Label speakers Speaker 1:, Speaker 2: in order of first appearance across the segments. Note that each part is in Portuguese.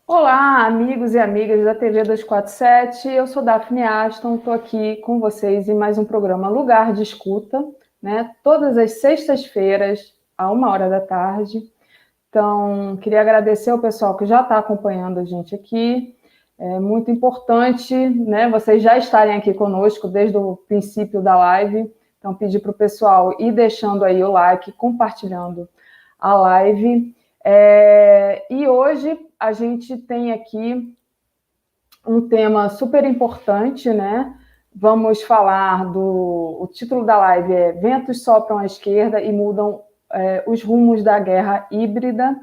Speaker 1: Olá, amigos e amigas da TV 247. Eu sou Daphne Aston, estou aqui com vocês em mais um programa Lugar de Escuta, né? Todas as sextas-feiras, à 1h da tarde. Então, queria agradecer ao pessoal que já está acompanhando a gente aqui. É muito importante, né, vocês já estarem aqui conosco desde o princípio da live. Então, pedir para o pessoal ir deixando aí o like, compartilhando a live. E hoje a gente tem aqui um tema super importante, né? Vamos falar O título da live é Ventos sopram à esquerda e mudam os rumos da guerra híbrida.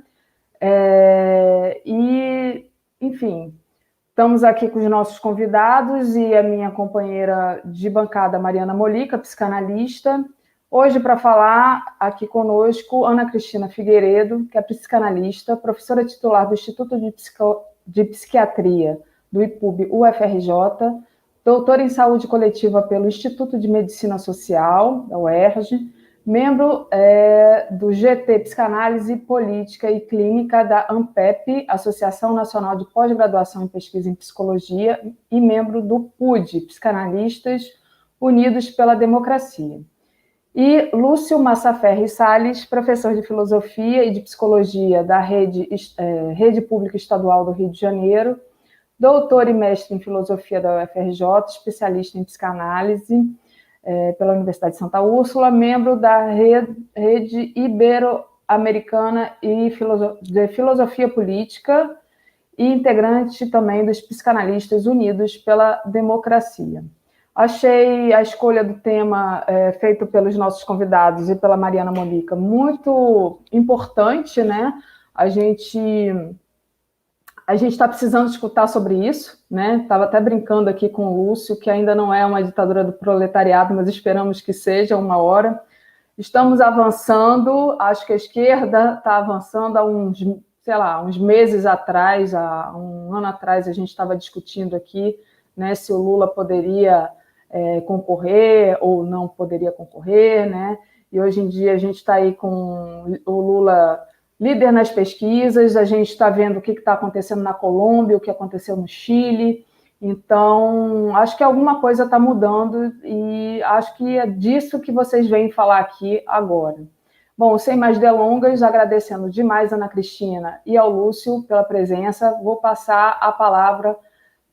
Speaker 1: Enfim, estamos aqui com os nossos convidados e a minha companheira de bancada, Mariana Molica, psicanalista. Hoje, para falar aqui conosco, Ana Cristina Figueiredo, que é psicanalista, professora titular do Instituto de Psiquiatria do IPUB-UFRJ, doutora em saúde coletiva pelo Instituto de Medicina Social, da UERJ, membro do GT Psicanálise Política e Clínica da ANPEP, Associação Nacional de Pós-Graduação em Pesquisa em Psicologia, e membro do PUD, Psicanalistas Unidos pela Democracia. E Lúcio Massaferri Salles, professor de Filosofia e de Psicologia da Rede Pública Estadual do Rio de Janeiro, doutor e mestre em Filosofia da UFRJ, especialista em Psicanálise pela Universidade de Santa Úrsula, membro da Rede Ibero-Americana de Filosofia Política e integrante também dos Psicanalistas Unidos pela Democracia. Achei a escolha do tema feito pelos nossos convidados e pela Mariana Molica muito importante, né? A gente está precisando escutar sobre isso, né? Estava até brincando aqui com o Lúcio, que ainda não é uma ditadura do proletariado, mas esperamos que seja uma hora. Estamos avançando, acho que a esquerda está avançando há uns meses atrás, há um ano atrás, a gente estava discutindo aqui, né, se o Lula poderia concorrer ou não poderia concorrer, né? E hoje em dia a gente está aí com o Lula líder nas pesquisas, a gente está vendo o que está acontecendo na Colômbia, o que aconteceu no Chile. Então, acho que alguma coisa está mudando e acho que é disso que vocês vêm falar aqui agora. Bom, sem mais delongas, agradecendo demais a Ana Cristina e ao Lúcio pela presença, vou passar a palavra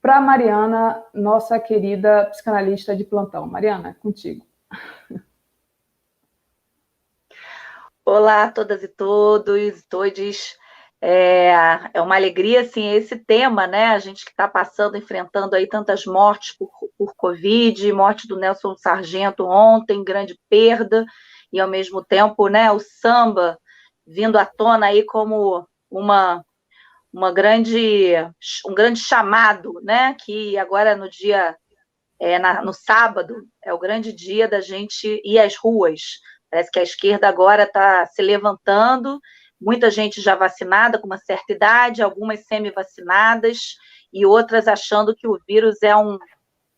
Speaker 1: para a Mariana, nossa querida psicanalista de plantão. Mariana, é contigo.
Speaker 2: Olá a todas e todos, todes. É uma alegria, assim, esse tema, né? A gente que está passando, enfrentando aí tantas mortes por Covid, morte do Nelson Sargento ontem, grande perda, e ao mesmo tempo, né, o samba vindo à tona aí como um grande chamado, né? Que agora no sábado, é o grande dia da gente ir às ruas. Parece que a esquerda agora está se levantando, muita gente já vacinada, com uma certa idade, algumas semi-vacinadas, e outras achando que o vírus é um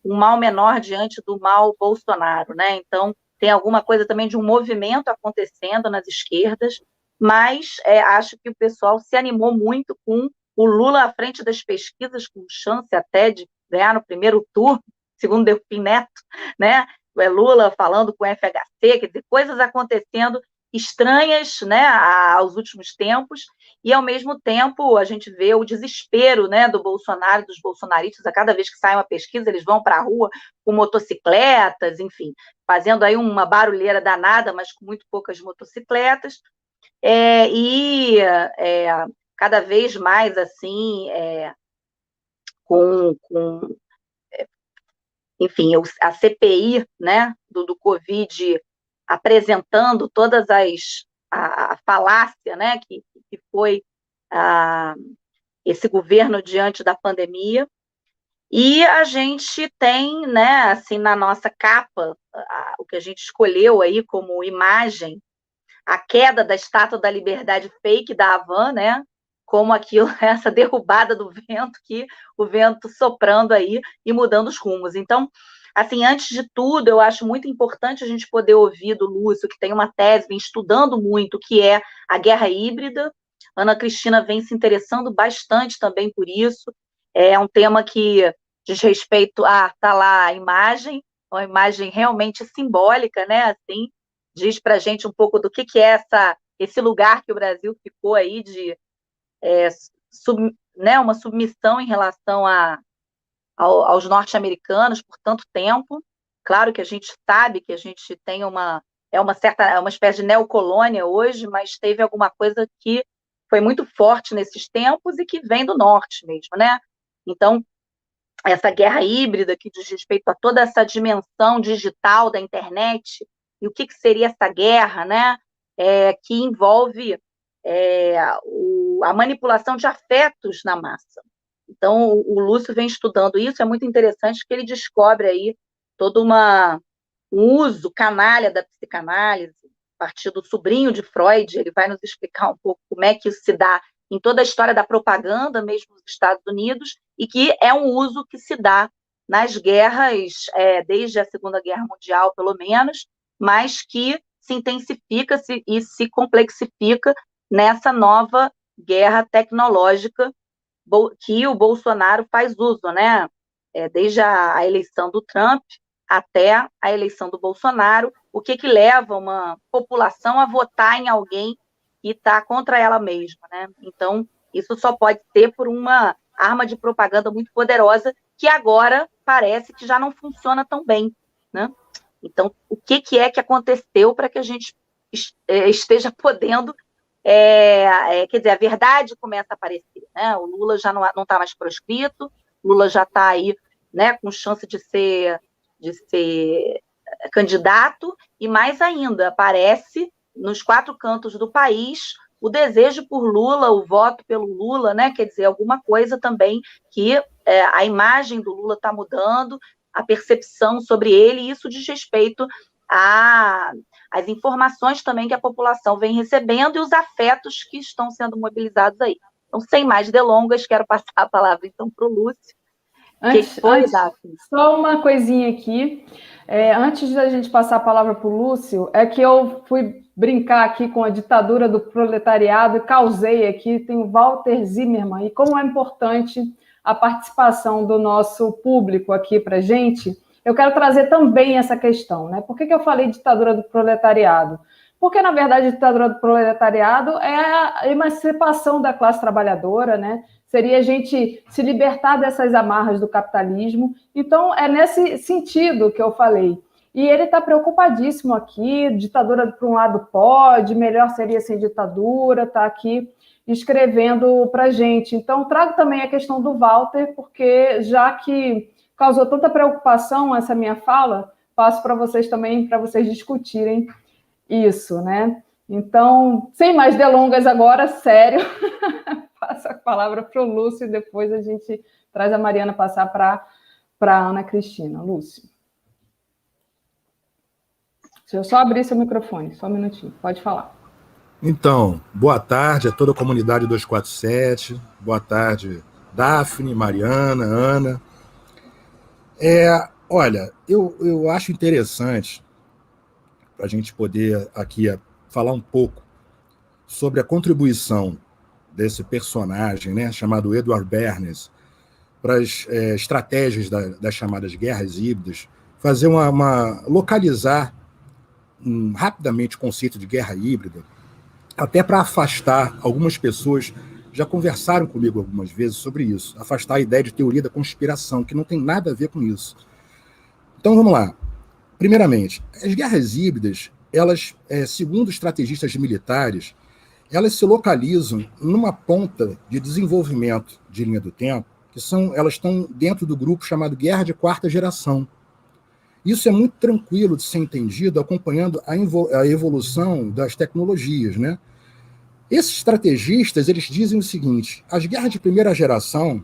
Speaker 2: mal menor diante do mal Bolsonaro, né? Então, tem alguma coisa também de um movimento acontecendo nas esquerdas, mas acho que o pessoal se animou muito com o Lula à frente das pesquisas, com chance até de ganhar no primeiro turno, segundo Delfim Neto, né? Lula falando com o FHC, quer dizer, coisas acontecendo estranhas, né, aos últimos tempos, e ao mesmo tempo a gente vê o desespero, né, do Bolsonaro, dos bolsonaristas. A cada vez que sai uma pesquisa, eles vão para a rua com motocicletas, enfim, fazendo aí uma barulheira danada, mas com muito poucas motocicletas, cada vez mais assim, com enfim, a CPI, né, do Covid, apresentando todas a falácia, né, que foi esse governo diante da pandemia. E a gente tem, né, assim, na nossa capa, o que a gente escolheu aí como imagem, a queda da Estátua da Liberdade fake da Havan, né, como aquilo, essa derrubada do vento, que o vento soprando aí e mudando os rumos. Então, assim, antes de tudo, eu acho muito importante a gente poder ouvir do Lúcio, que tem uma tese, vem estudando muito, que é a guerra híbrida, Ana Cristina vem se interessando bastante também por isso. É um tema que diz respeito a, tá lá a imagem, uma imagem realmente simbólica, né? Assim, diz para a gente um pouco do que é esse lugar que o Brasil ficou aí de né, uma submissão em relação aos norte-americanos por tanto tempo. Claro que a gente sabe que a gente tem uma espécie de neocolônia hoje, mas teve alguma coisa que foi muito forte nesses tempos e que vem do norte mesmo, né? Então, essa guerra híbrida que diz respeito a toda essa dimensão digital da internet, e o que seria essa guerra, né? Que envolve a manipulação de afetos na massa. Então, o Lúcio vem estudando isso, é muito interessante que ele descobre aí todo um uso canalha da psicanálise, a partir do sobrinho de Freud. Ele vai nos explicar um pouco como é que isso se dá em toda a história da propaganda, mesmo nos Estados Unidos, e que é um uso que se dá nas guerras, desde a Segunda Guerra Mundial, pelo menos, mas que se intensifica e se complexifica nessa nova guerra tecnológica que o Bolsonaro faz uso, né? Desde a eleição do Trump até a eleição do Bolsonaro, o que leva uma população a votar em alguém que está contra ela mesma, né? Então, isso só pode ser por uma arma de propaganda muito poderosa, que agora parece que já não funciona tão bem, né? Então, o que é que aconteceu para que a gente esteja podendo... quer dizer, a verdade começa a aparecer, né? O Lula já não está mais proscrito, Lula já está aí, né, com chance de ser candidato, e mais ainda, aparece nos 4 cantos do país o desejo por Lula, o voto pelo Lula, né? Quer dizer, alguma coisa também que a imagem do Lula está mudando, a percepção sobre ele, e isso diz respeito às informações também que a população vem recebendo e os afetos que estão sendo mobilizados aí. Então, sem mais delongas, quero passar a palavra, então, para o Lúcio.
Speaker 1: Antes, só uma coisinha aqui. Antes da gente passar a palavra para o Lúcio, é que eu fui brincar aqui com a ditadura do proletariado e causei aqui, tem o Walter Zimmermann, e como é importante a participação do nosso público aqui para a gente, eu quero trazer também essa questão, né? Por que eu falei ditadura do proletariado? Porque, na verdade, a ditadura do proletariado é a emancipação da classe trabalhadora, né? Seria a gente se libertar dessas amarras do capitalismo. Então, é nesse sentido que eu falei. E ele está preocupadíssimo aqui, ditadura, por um lado, pode, melhor seria sem ditadura, está aqui escrevendo para a gente. Então, trago também a questão do Walter, porque já que causou tanta preocupação essa minha fala, passo para vocês também, para vocês discutirem isso, né? Então, sem mais delongas agora, sério, passo a palavra para o Lúcio e depois a gente traz a Mariana passar para a Ana Cristina. Lúcio. Deixa eu só abrir seu microfone, só um minutinho, pode falar.
Speaker 3: Então, boa tarde a toda a comunidade 247, boa tarde, Daphne, Mariana, Ana. Olha, eu acho interessante para a gente poder aqui falar um pouco sobre a contribuição desse personagem, né, chamado Edward Bernays, para as estratégias das chamadas guerras híbridas, fazer localizar rapidamente o conceito de guerra híbrida, até para afastar algumas pessoas, já conversaram comigo algumas vezes sobre isso, afastar a ideia de teoria da conspiração, que não tem nada a ver com isso. Então, vamos lá. Primeiramente, as guerras híbridas, elas, segundo estrategistas militares, elas se localizam numa ponta de desenvolvimento de linha do tempo, elas estão dentro do grupo chamado guerra de quarta geração. Isso é muito tranquilo de ser entendido acompanhando a evolução das tecnologias, né? Esses estrategistas, eles dizem o seguinte: as guerras de primeira geração,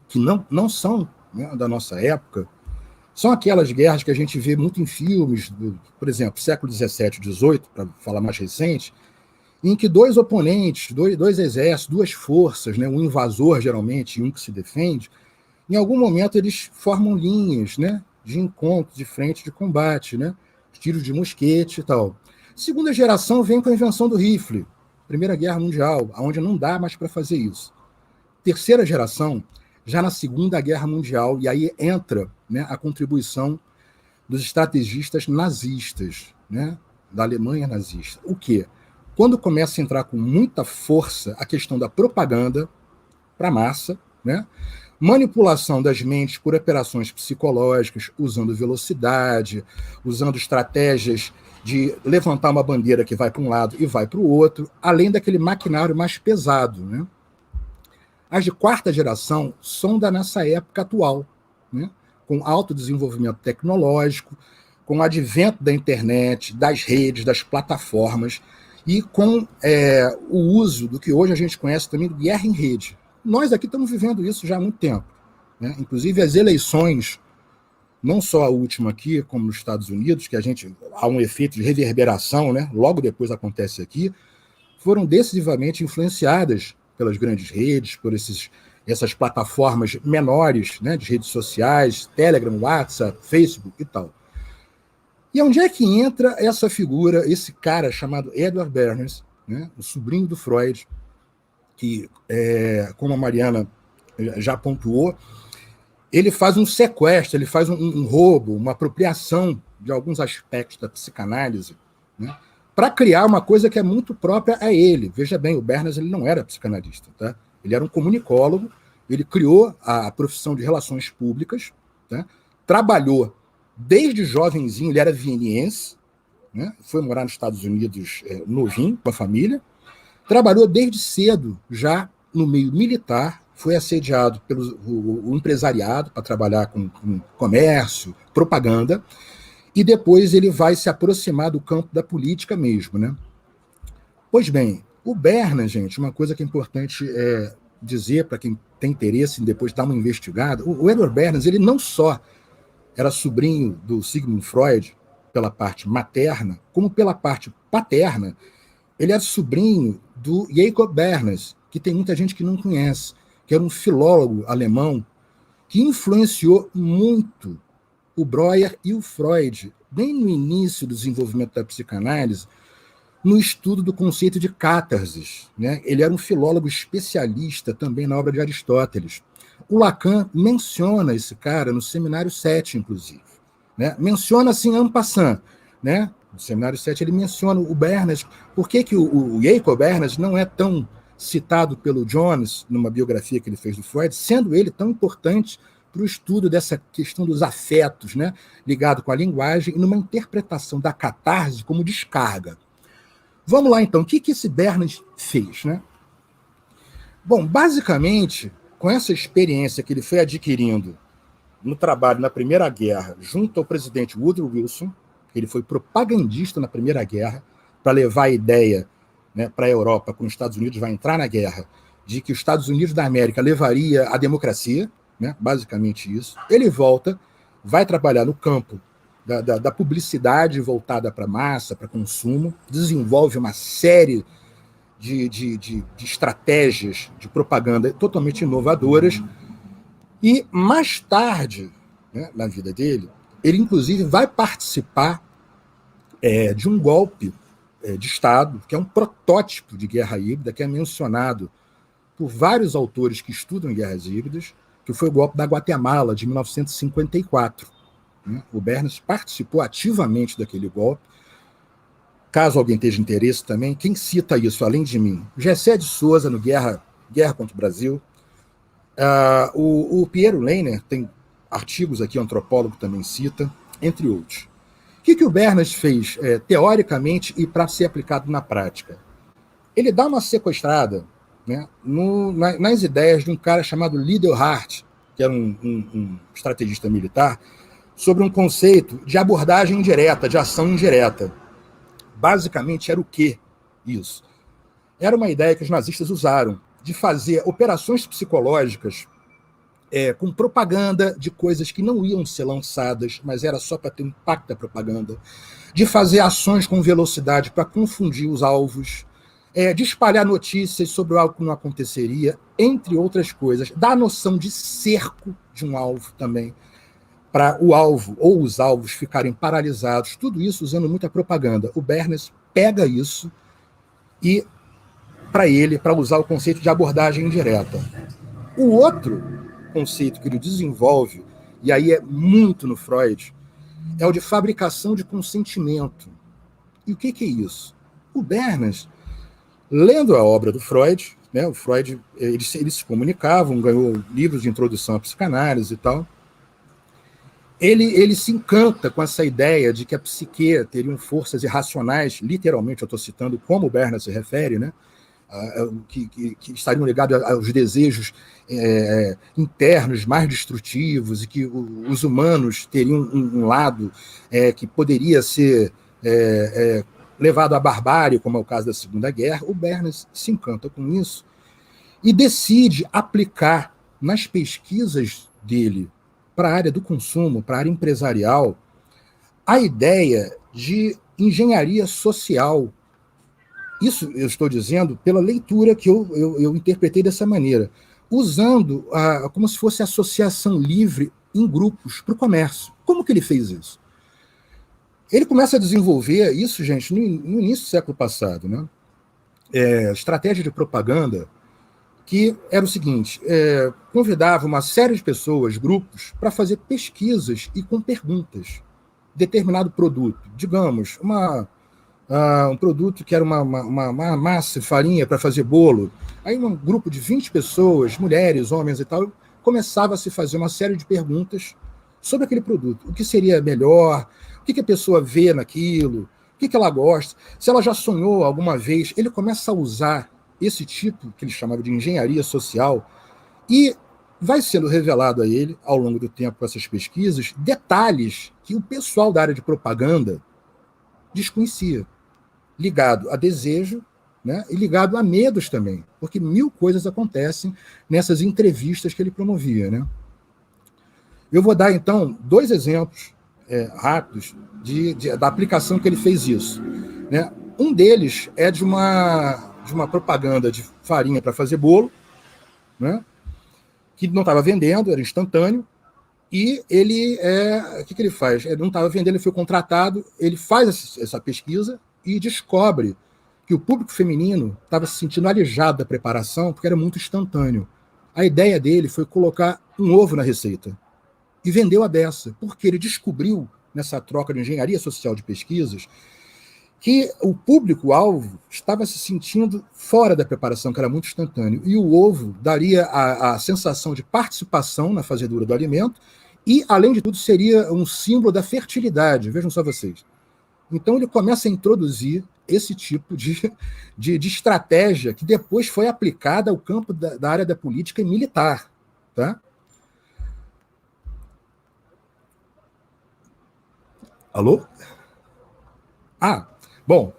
Speaker 3: que não são, né, da nossa época, são aquelas guerras que a gente vê muito em filmes, por exemplo, século XVII, XVIII, para falar mais recente, em que dois oponentes, dois exércitos, duas forças, né, um invasor geralmente e um que se defende, em algum momento eles formam linhas, né, de encontro, de frente de combate, né, tiros de mosquete e tal. Segunda geração vem com a invenção do rifle, Primeira Guerra Mundial, onde não dá mais para fazer isso. Terceira geração, já na Segunda Guerra Mundial, e aí entra, né, a contribuição dos estrategistas nazistas, né, da Alemanha nazista. O quê? Quando começa a entrar com muita força a questão da propaganda para a massa, né, manipulação das mentes por operações psicológicas, usando velocidade, usando estratégias de levantar uma bandeira que vai para um lado e vai para o outro, além daquele maquinário mais pesado, né? As de quarta geração são da nossa época atual, né? Com alto desenvolvimento tecnológico, com o advento da internet, das redes, das plataformas, e com o uso do que hoje a gente conhece também de guerra em rede. Nós aqui estamos vivendo isso já há muito tempo, né? Inclusive as eleições, não só a última aqui, como nos Estados Unidos, que há um efeito de reverberação, né? Logo depois acontece aqui, foram decisivamente influenciadas pelas grandes redes, por essas plataformas menores, né, de redes sociais, Telegram, WhatsApp, Facebook e tal. E onde é que entra essa figura, esse cara chamado Edward Bernays, né, o sobrinho do Freud, que, como a Mariana já pontuou, ele faz um sequestro, ele faz um roubo, uma apropriação de alguns aspectos da psicanálise, né, para criar uma coisa que é muito própria a ele. Veja bem, o Bernays ele não era psicanalista, tá? Ele era um comunicólogo, ele criou a profissão de relações públicas, tá? Trabalhou desde jovenzinho, ele era vieniense, né? Foi morar nos Estados Unidos novinho, com a família, trabalhou desde cedo já no meio militar, foi assediado pelo o empresariado para trabalhar com comércio, propaganda, e depois ele vai se aproximar do campo da política mesmo, né? Pois bem, o Bernays, gente, uma coisa que é importante dizer para quem tem interesse em depois dar uma investigada, o Edward Bernays, ele não só era sobrinho do Sigmund Freud pela parte materna, como pela parte paterna, ele era sobrinho do Jacob Bernays, que tem muita gente que não conhece, que era um filólogo alemão que influenciou muito o Breuer e o Freud, bem no início do desenvolvimento da psicanálise, no estudo do conceito de catarsis, né? Ele era um filólogo especialista também na obra de Aristóteles. O Lacan menciona esse cara no Seminário 7, inclusive, né? Menciona assim en passant, né? No Seminário 7 ele menciona o Bernays. Por que o Jacob Bernays não é tão citado pelo Jones numa biografia que ele fez do Freud, sendo ele tão importante para o estudo dessa questão dos afetos, né, ligado com a linguagem e numa interpretação da catarse como descarga. Vamos lá, então. O que esse Bernays fez, né? Bom, basicamente, com essa experiência que ele foi adquirindo no trabalho na Primeira Guerra, junto ao presidente Woodrow Wilson, ele foi propagandista na Primeira Guerra, para levar a ideia, né, para a Europa, quando os Estados Unidos vai entrar na guerra, de que os Estados Unidos da América levaria a democracia, né, basicamente isso. Ele volta, vai trabalhar no campo da publicidade voltada para massa, para consumo, desenvolve uma série de estratégias de propaganda totalmente inovadoras, e mais tarde, né, na vida dele, ele inclusive vai participar de um golpe de Estado, que é um protótipo de guerra híbrida, que é mencionado por vários autores que estudam guerras híbridas, que foi o golpe da Guatemala, de 1954. Né? O Bernays participou ativamente daquele golpe. Caso alguém tenha interesse também, quem cita isso, além de mim? Gessé de Souza, no Guerra contra o Brasil. O Piero Lehner tem artigos aqui, o antropólogo também cita, entre outros. O que o Bernays fez, teoricamente, e para ser aplicado na prática? Ele dá uma sequestrada, né, nas ideias de um cara chamado Liddell Hart, que era um estrategista militar, sobre um conceito de abordagem indireta, de ação indireta. Basicamente, era o quê isso? Era uma ideia que os nazistas usaram de fazer operações psicológicas com propaganda de coisas que não iam ser lançadas, mas era só para ter um impacto da propaganda, de fazer ações com velocidade para confundir os alvos, de espalhar notícias sobre algo que não aconteceria, entre outras coisas, da noção de cerco de um alvo também, para o alvo ou os alvos ficarem paralisados, tudo isso usando muita propaganda. O Bernays pega isso e para ele, para usar o conceito de abordagem indireta. O outro conceito que ele desenvolve, e aí é muito no Freud, é o de fabricação de consentimento. E o que é isso? O Bernas, lendo a obra do Freud, né, o Freud, eles se comunicavam, ganhou livros de introdução à psicanálise e tal, ele se encanta com essa ideia de que a psique teriam forças irracionais, literalmente eu estou citando como o Bernas se refere, né, que estariam ligados aos desejos internos mais destrutivos e que os humanos teriam um lado que poderia ser levado à barbárie, como é o caso da Segunda Guerra. O Bernas se encanta com isso e decide aplicar nas pesquisas dele para a área do consumo, para a área empresarial, a ideia de engenharia social. Isso eu estou dizendo pela leitura que eu interpretei dessa maneira, usando como se fosse associação livre em grupos para o comércio. Como que ele fez isso? Ele começa a desenvolver isso, gente, no início do século passado, né? Estratégia de propaganda, que era o seguinte, convidava uma série de pessoas, grupos, para fazer pesquisas e com perguntas. Determinado produto, digamos, um produto que era uma massa, farinha para fazer bolo. Aí um grupo de 20 pessoas, mulheres, homens e tal, começava a se fazer uma série de perguntas sobre aquele produto. O que seria melhor? O que a pessoa vê naquilo? O que ela gosta? Se ela já sonhou alguma vez? Ele começa a usar esse tipo, que ele chamava de engenharia social, e vai sendo revelado a ele, ao longo do tempo, com essas pesquisas, detalhes que o pessoal da área de propaganda desconhecia, ligado a desejo, né, e ligado a medos também, porque 1000 coisas acontecem nessas entrevistas que ele promovia, né? Eu vou dar, então, 2 exemplos rápidos da aplicação que ele fez isso, né? Um deles é de uma propaganda de farinha para fazer bolo, né, que não estava vendendo, era instantâneo, e ele, o que ele faz? Ele não estava vendendo, ele foi contratado, ele faz essa pesquisa e descobre que o público feminino estava se sentindo alijado da preparação porque era muito instantâneo. A ideia dele foi colocar um ovo na receita e vendeu a beça, porque ele descobriu, nessa troca de engenharia social de pesquisas, que o público-alvo estava se sentindo fora da preparação, que era muito instantâneo, e o ovo daria a sensação de participação na fazedura do alimento e, além de tudo, seria um símbolo da fertilidade. Vejam só vocês. Então, ele começa a introduzir esse tipo de estratégia que depois foi aplicada ao campo da área da política e militar. Tá? Alô? Bom.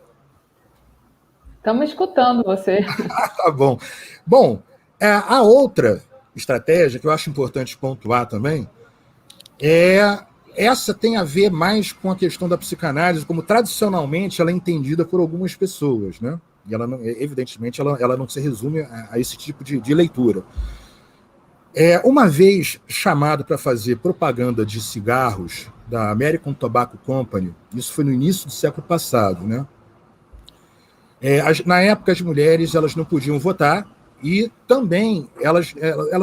Speaker 1: Estamos escutando você.
Speaker 3: Tá bom. Bom, a outra estratégia que eu acho importante pontuar também essa tem a ver mais com a questão da psicanálise, como tradicionalmente ela é entendida por algumas pessoas, né? E ela não, evidentemente ela não se resume a esse tipo de leitura. Uma vez chamado para fazer propaganda de cigarros da American Tobacco Company, isso foi no início do século passado, né? Na época, as mulheres elas não podiam votar e também elas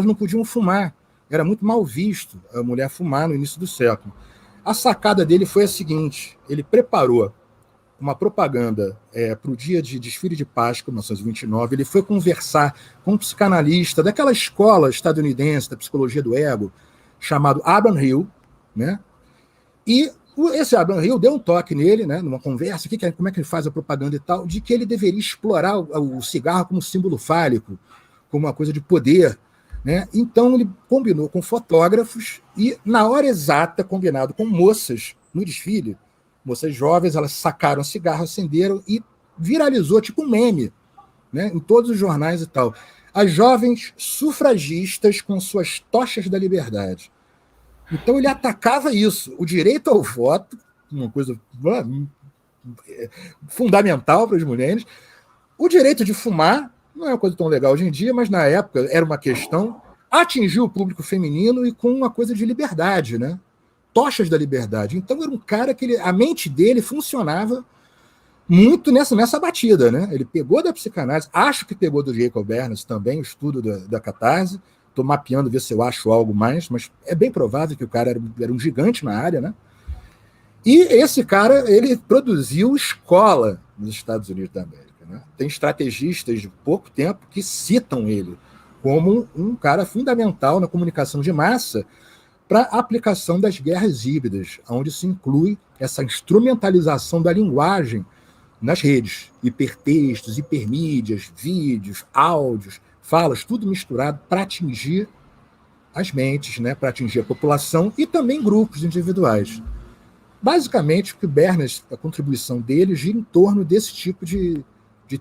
Speaker 3: não podiam fumar. Era muito mal visto a mulher fumar no início do século. A sacada dele foi a seguinte: ele preparou uma propaganda para o dia de desfile de Páscoa, 1929. Ele foi conversar com um psicanalista daquela escola estadunidense da psicologia do ego, chamado Abraham Hill, né? E esse Abraham Hill deu um toque nele, né, numa conversa, como é que ele faz a propaganda e tal, de que ele deveria explorar o cigarro como símbolo fálico, como uma coisa de poder, né? Então ele combinou com fotógrafos e, na hora exata, combinado com moças no desfile, moças jovens, elas sacaram cigarro, acenderam e viralizou tipo um meme, né, em todos os jornais e tal. As jovens sufragistas com suas tochas da liberdade. Então ele atacava isso, o direito ao voto, uma coisa fundamental para as mulheres, o direito de fumar, não é uma coisa tão legal hoje em dia, mas na época era uma questão, atingiu o público feminino e com uma coisa de liberdade, né? Tochas da liberdade. Então era um cara que a mente dele funcionava muito nessa batida, né? Ele pegou da psicanálise, acho que pegou do Jacob Bernas também, o estudo da catarse. Estou mapeando, ver se eu acho algo mais, mas é bem provável que o cara era um gigante na área, né? E esse cara, ele produziu escola nos Estados Unidos da América, né? Tem estrategistas de pouco tempo que citam ele como um cara fundamental na comunicação de massa para a aplicação das guerras híbridas, onde se inclui essa instrumentalização da linguagem nas redes, hipertextos, hipermídias, vídeos, áudios, falas, tudo misturado para atingir as mentes, né, para atingir a população e também grupos individuais. Basicamente, o que Bernas, a contribuição dele gira em torno desse tipo de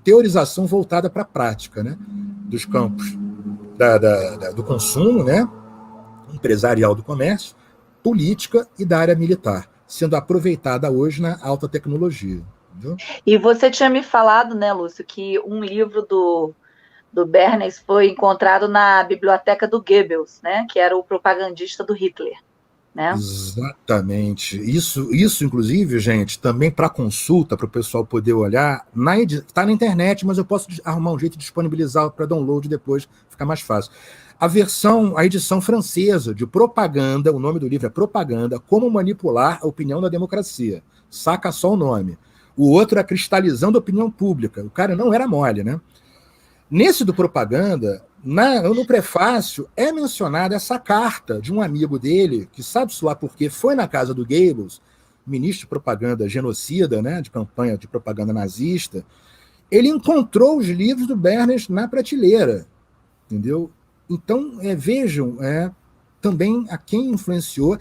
Speaker 3: teorização voltada para a prática, né, dos campos do consumo, né, empresarial do comércio, política e da área militar, sendo aproveitada hoje na alta tecnologia. Entendeu?
Speaker 2: E você tinha me falado, né, Lúcio, que um livro do Bernays foi encontrado na biblioteca do Goebbels, né, que era o propagandista do Hitler. Né?
Speaker 3: Exatamente. Isso, inclusive, gente, também para consulta, para o pessoal poder olhar, está na internet, mas eu posso arrumar um jeito de disponibilizar para download depois, fica mais fácil. A edição francesa de Propaganda, o nome do livro é Propaganda, Como Manipular a Opinião da Democracia. Saca só o nome. O outro é Cristalizando a Opinião Pública. O cara não era mole, né? Nesse do Propaganda, no prefácio, é mencionada essa carta de um amigo dele, que sabe-se lá porque foi na casa do Goebbels, ministro de propaganda genocida, né, de campanha de propaganda nazista. Ele encontrou os livros do Bernas na prateleira, entendeu? Então, vejam também a quem influenciou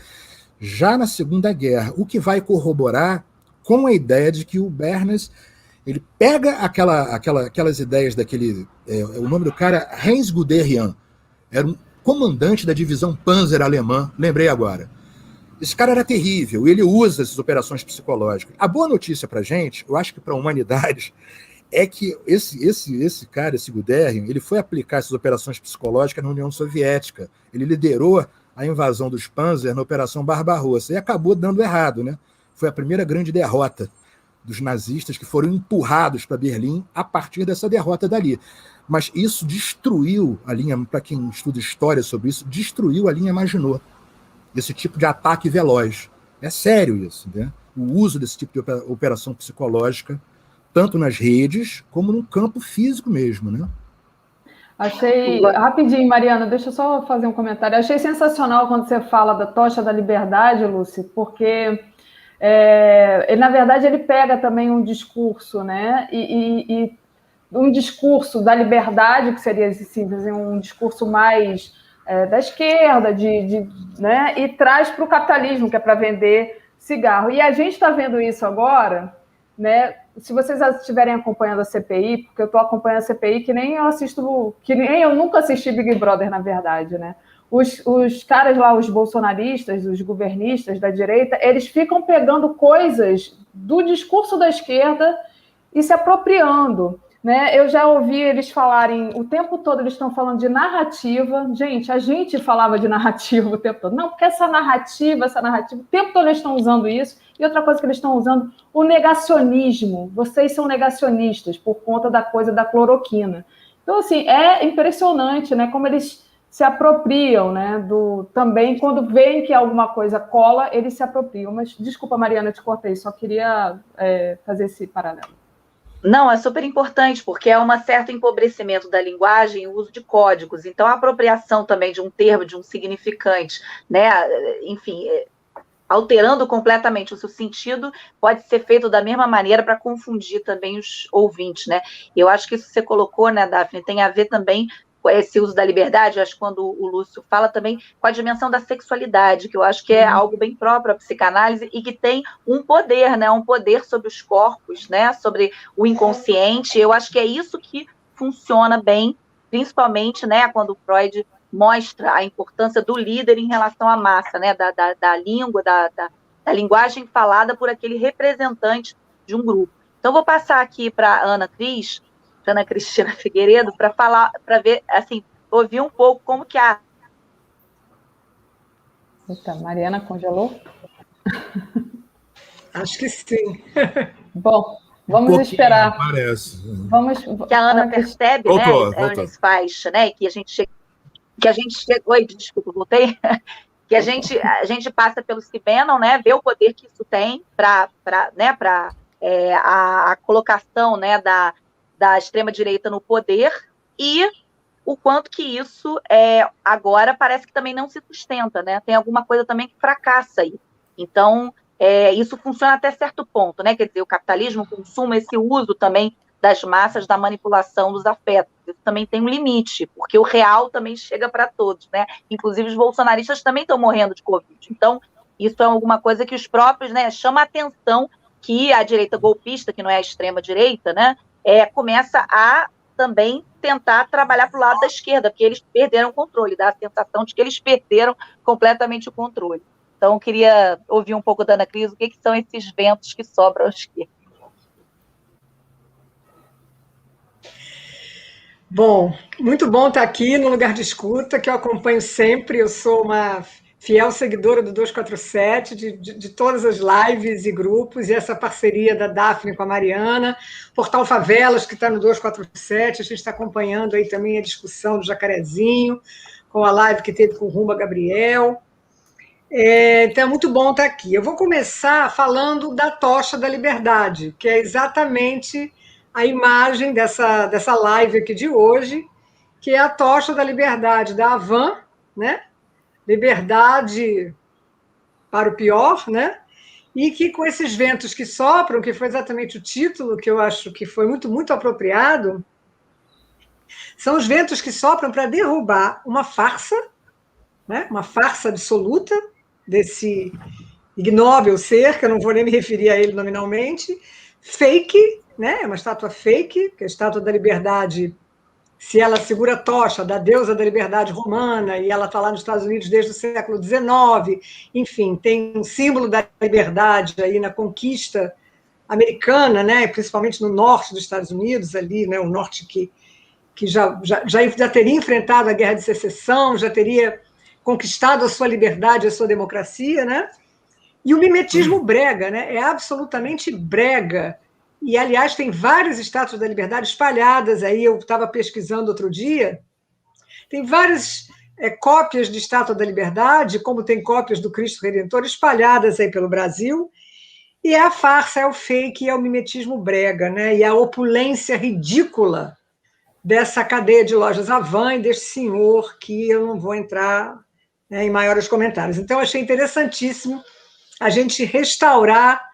Speaker 3: já na Segunda Guerra, o que vai corroborar com a ideia de que o Bernas ele pega aquelas ideias daquele... o nome do cara, Heinz Guderian, era um comandante da divisão Panzer alemã, lembrei agora. Esse cara era terrível, e ele usa essas operações psicológicas. A boa notícia para a gente, eu acho que para a humanidade, é que esse cara, esse Guderian, ele foi aplicar essas operações psicológicas na União Soviética. Ele liderou a invasão dos Panzer na Operação Barbarossa, e acabou dando errado, né? Foi a primeira grande derrota dos nazistas que foram empurrados para Berlim a partir dessa derrota dali. Mas isso destruiu a linha, para quem estuda história sobre isso, destruiu a linha Maginot, esse tipo de ataque veloz. É sério isso, né? O uso desse tipo de operação psicológica, tanto nas redes, como no campo físico mesmo, né?
Speaker 1: Achei, rapidinho, Mariana, deixa eu só fazer um comentário. Achei sensacional quando você fala da tocha da liberdade, Lúcio, porque... ele, na verdade, ele pega também um discurso, né? E um discurso da liberdade, que seria assim, um discurso mais da esquerda, né? E traz para o capitalismo, que é para vender cigarro. E a gente está vendo isso agora, né? Se vocês estiverem acompanhando a CPI, porque eu estou acompanhando a CPI que nem eu nunca assisti Big Brother, na verdade, né? Os caras lá, os bolsonaristas, os governistas da direita, eles ficam pegando coisas do discurso da esquerda e se apropriando, né? Eu já ouvi eles falarem, o tempo todo eles estão falando de narrativa. Gente, a gente falava de narrativa o tempo todo. Não, porque essa narrativa, o tempo todo eles estão usando isso. E outra coisa que eles estão usando, o negacionismo. Vocês são negacionistas por conta da coisa da cloroquina. Então, assim, é impressionante, né? Como eles se apropriam, né? Também, quando veem que alguma coisa cola, eles se apropriam. Mas, desculpa, Mariana, te cortei, só queria fazer esse paralelo.
Speaker 2: Não, é super importante, porque é um certo empobrecimento da linguagem e o uso de códigos. Então, a apropriação também de um termo, de um significante, né? Enfim, alterando completamente o seu sentido, pode ser feito da mesma maneira para confundir também os ouvintes, né? E eu acho que isso que você colocou, né, Daphne, tem a ver também com esse uso da liberdade, eu acho que quando o Lúcio fala também com a dimensão da sexualidade, que eu acho que é algo bem próprio à psicanálise e que tem um poder, né, um poder sobre os corpos, né, sobre o inconsciente. Eu acho que é isso que funciona bem, principalmente, né, quando Freud mostra a importância do líder em relação à massa, né, da língua, da linguagem falada por aquele representante de um grupo. Então, vou passar aqui para Ana Cristina Figueiredo, para falar, para ver, assim, ouvir um pouco como que a...
Speaker 1: Eita, Mariana congelou?
Speaker 4: Acho que sim.
Speaker 1: Bom, Vamos esperar.
Speaker 3: Parece.
Speaker 1: Vamos.
Speaker 2: Que a Ana percebe,
Speaker 3: voltou,
Speaker 2: né? A Ana faz, né? Que a gente chega. Oi, desculpa, voltei. Que a gente passa pelo Simenon, né? Vê o poder que isso tem para a colocação, né, da extrema-direita no poder, e o quanto que isso agora parece que também não se sustenta, né? Tem alguma coisa também que fracassa aí. Então, isso funciona até certo ponto, né? Quer dizer, o capitalismo, o consumo, esse uso também das massas, da manipulação dos afetos. Isso também tem um limite, porque o real também chega para todos, né? Inclusive os bolsonaristas também estão morrendo de Covid. Então, isso é alguma coisa que os próprios, né, chama a atenção que a direita golpista, que não é a extrema-direita, né, começa a também tentar trabalhar para o lado da esquerda, porque eles perderam o controle, dá a sensação de que eles perderam completamente o controle. Então, eu queria ouvir um pouco da Ana Cris, o que são esses ventos que sobram à esquerda.
Speaker 4: Bom, muito bom estar aqui no Lugar de Escuta, que eu acompanho sempre. Eu sou uma fiel seguidora do 247, de todas as lives e grupos, e essa parceria da Daphne com a Mariana, Portal Favelas, que está no 247, a gente está acompanhando aí também a discussão do Jacarezinho, com a live que teve com o Rumba Gabriel. Então é muito bom estar aqui. Eu vou começar falando da Tocha da Liberdade, que é exatamente a imagem dessa live aqui de hoje, que é a Tocha da Liberdade da Havan, né? Liberdade para o pior, né? E que com esses ventos que sopram, que foi exatamente o título que eu acho que foi muito, muito apropriado, são os ventos que sopram para derrubar uma farsa, né? Uma farsa absoluta desse ignóbil ser, que eu não vou nem me referir a ele nominalmente, fake, né? É uma estátua fake, que é a Estátua da Liberdade, se ela segura a tocha da deusa da liberdade romana, e ela está lá nos Estados Unidos desde o século XIX, enfim, tem um símbolo da liberdade aí na conquista americana, né? Principalmente no norte dos Estados Unidos, ali, né? O norte que já teria enfrentado a Guerra de Secessão, já teria conquistado a sua liberdade, a sua democracia, né? E o mimetismo brega, né? É absolutamente brega. E, aliás, tem várias estátuas da liberdade espalhadas aí, eu estava pesquisando outro dia, tem várias cópias de Estátua da Liberdade, como tem cópias do Cristo Redentor espalhadas aí pelo Brasil, e é a farsa, é o fake, é o mimetismo brega, né? E a opulência ridícula dessa cadeia de lojas Havan e deste senhor, que eu não vou entrar, né, em maiores comentários. Então, achei interessantíssimo a gente restaurar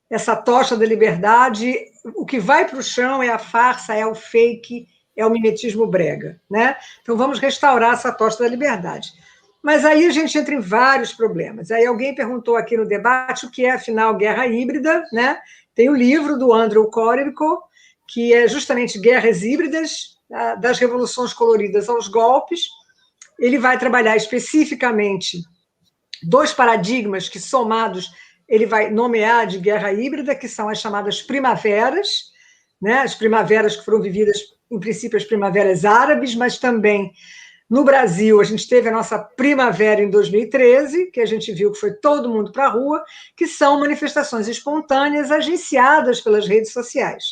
Speaker 4: essa tocha da liberdade. O que vai para o chão é a farsa, é o fake, é o mimetismo brega, né? Então, vamos restaurar essa tocha da liberdade. Mas aí a gente entra em vários problemas. Aí alguém perguntou aqui no debate o que é, afinal, guerra híbrida, né? Tem o livro do Andrew Korenko, que é justamente Guerras Híbridas, das revoluções coloridas aos golpes. Ele vai trabalhar especificamente 2 paradigmas que, somados, ele vai nomear de guerra híbrida, que são as chamadas primaveras, né? As primaveras que foram vividas, em princípio, as primaveras árabes, mas também no Brasil a gente teve a nossa primavera em 2013, que a gente viu que foi todo mundo para a rua, que são manifestações espontâneas agenciadas pelas redes sociais.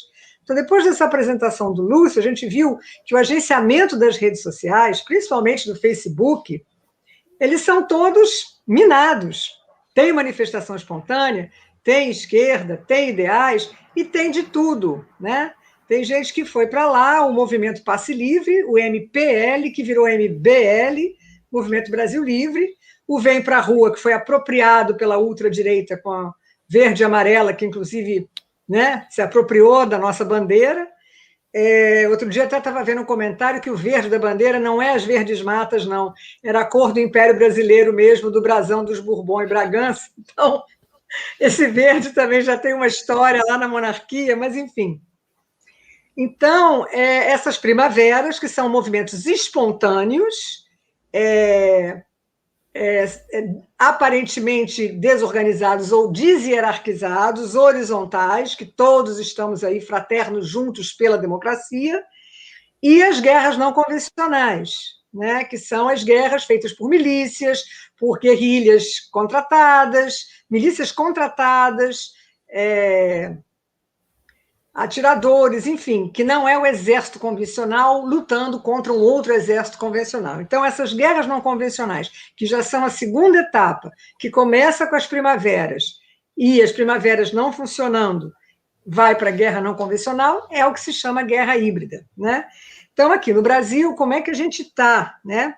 Speaker 4: Então, depois dessa apresentação do Lúcio, a gente viu que o agenciamento das redes sociais, principalmente do Facebook, eles são todos minados. Tem manifestação espontânea, tem esquerda, tem ideais e tem de tudo, né? Tem gente que foi para lá, o Movimento Passe Livre, o MPL, que virou MBL, Movimento Brasil Livre, o Vem para a Rua, que foi apropriado pela ultradireita com a verde e amarela, que inclusive, né, se apropriou da nossa bandeira. Outro dia até estava vendo um comentário que o verde da bandeira não é as verdes matas, não. Era a cor do Império Brasileiro mesmo, do brasão dos Bourbon e Bragança. Então, esse verde também já tem uma história lá na monarquia, mas enfim. Então, essas primaveras, que são movimentos espontâneos, aparentemente desorganizados ou deshierarquizados, horizontais, que todos estamos aí fraternos juntos pela democracia, e as guerras não convencionais, né, que são as guerras feitas por milícias, por guerrilhas contratadas, milícias contratadas, atiradores, enfim, que não é o exército convencional lutando contra um outro exército convencional. Então, essas guerras não convencionais, que já são a segunda etapa, que começa com as primaveras, e as primaveras não funcionando, vai para a guerra não convencional, é o que se chama guerra híbrida, né? Então, aqui no Brasil, como é que a gente está, né?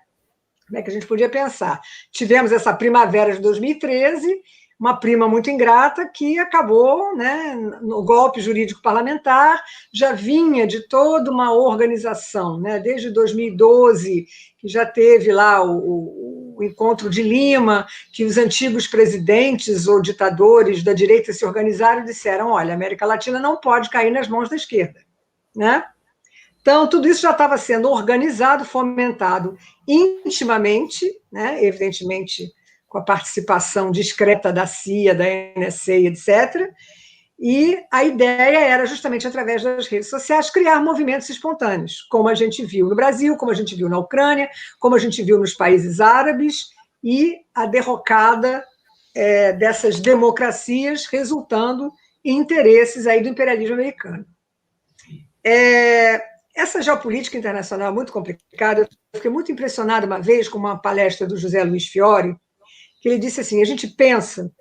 Speaker 4: Como é que a gente podia pensar? Tivemos essa primavera de 2013, uma prima muito ingrata que acabou, né, no golpe jurídico parlamentar, já vinha de toda uma organização, né, desde 2012, que já teve lá o encontro de Lima, que os antigos presidentes ou ditadores da direita se organizaram e disseram, olha, a América Latina não pode cair nas mãos da esquerda, né? Então, tudo isso já estava sendo organizado, fomentado intimamente, né, evidentemente com a participação discreta da CIA, da NSA, etc. E a ideia era, justamente através das redes sociais, criar movimentos espontâneos, como a gente viu no Brasil, como a gente viu na Ucrânia, como a gente viu nos países árabes, e a derrocada dessas democracias resultando em interesses aí do imperialismo americano. Essa geopolítica internacional é muito complicada. Eu fiquei muito impressionada uma vez com uma palestra do José Luiz Fiore, que ele disse assim, a gente pensa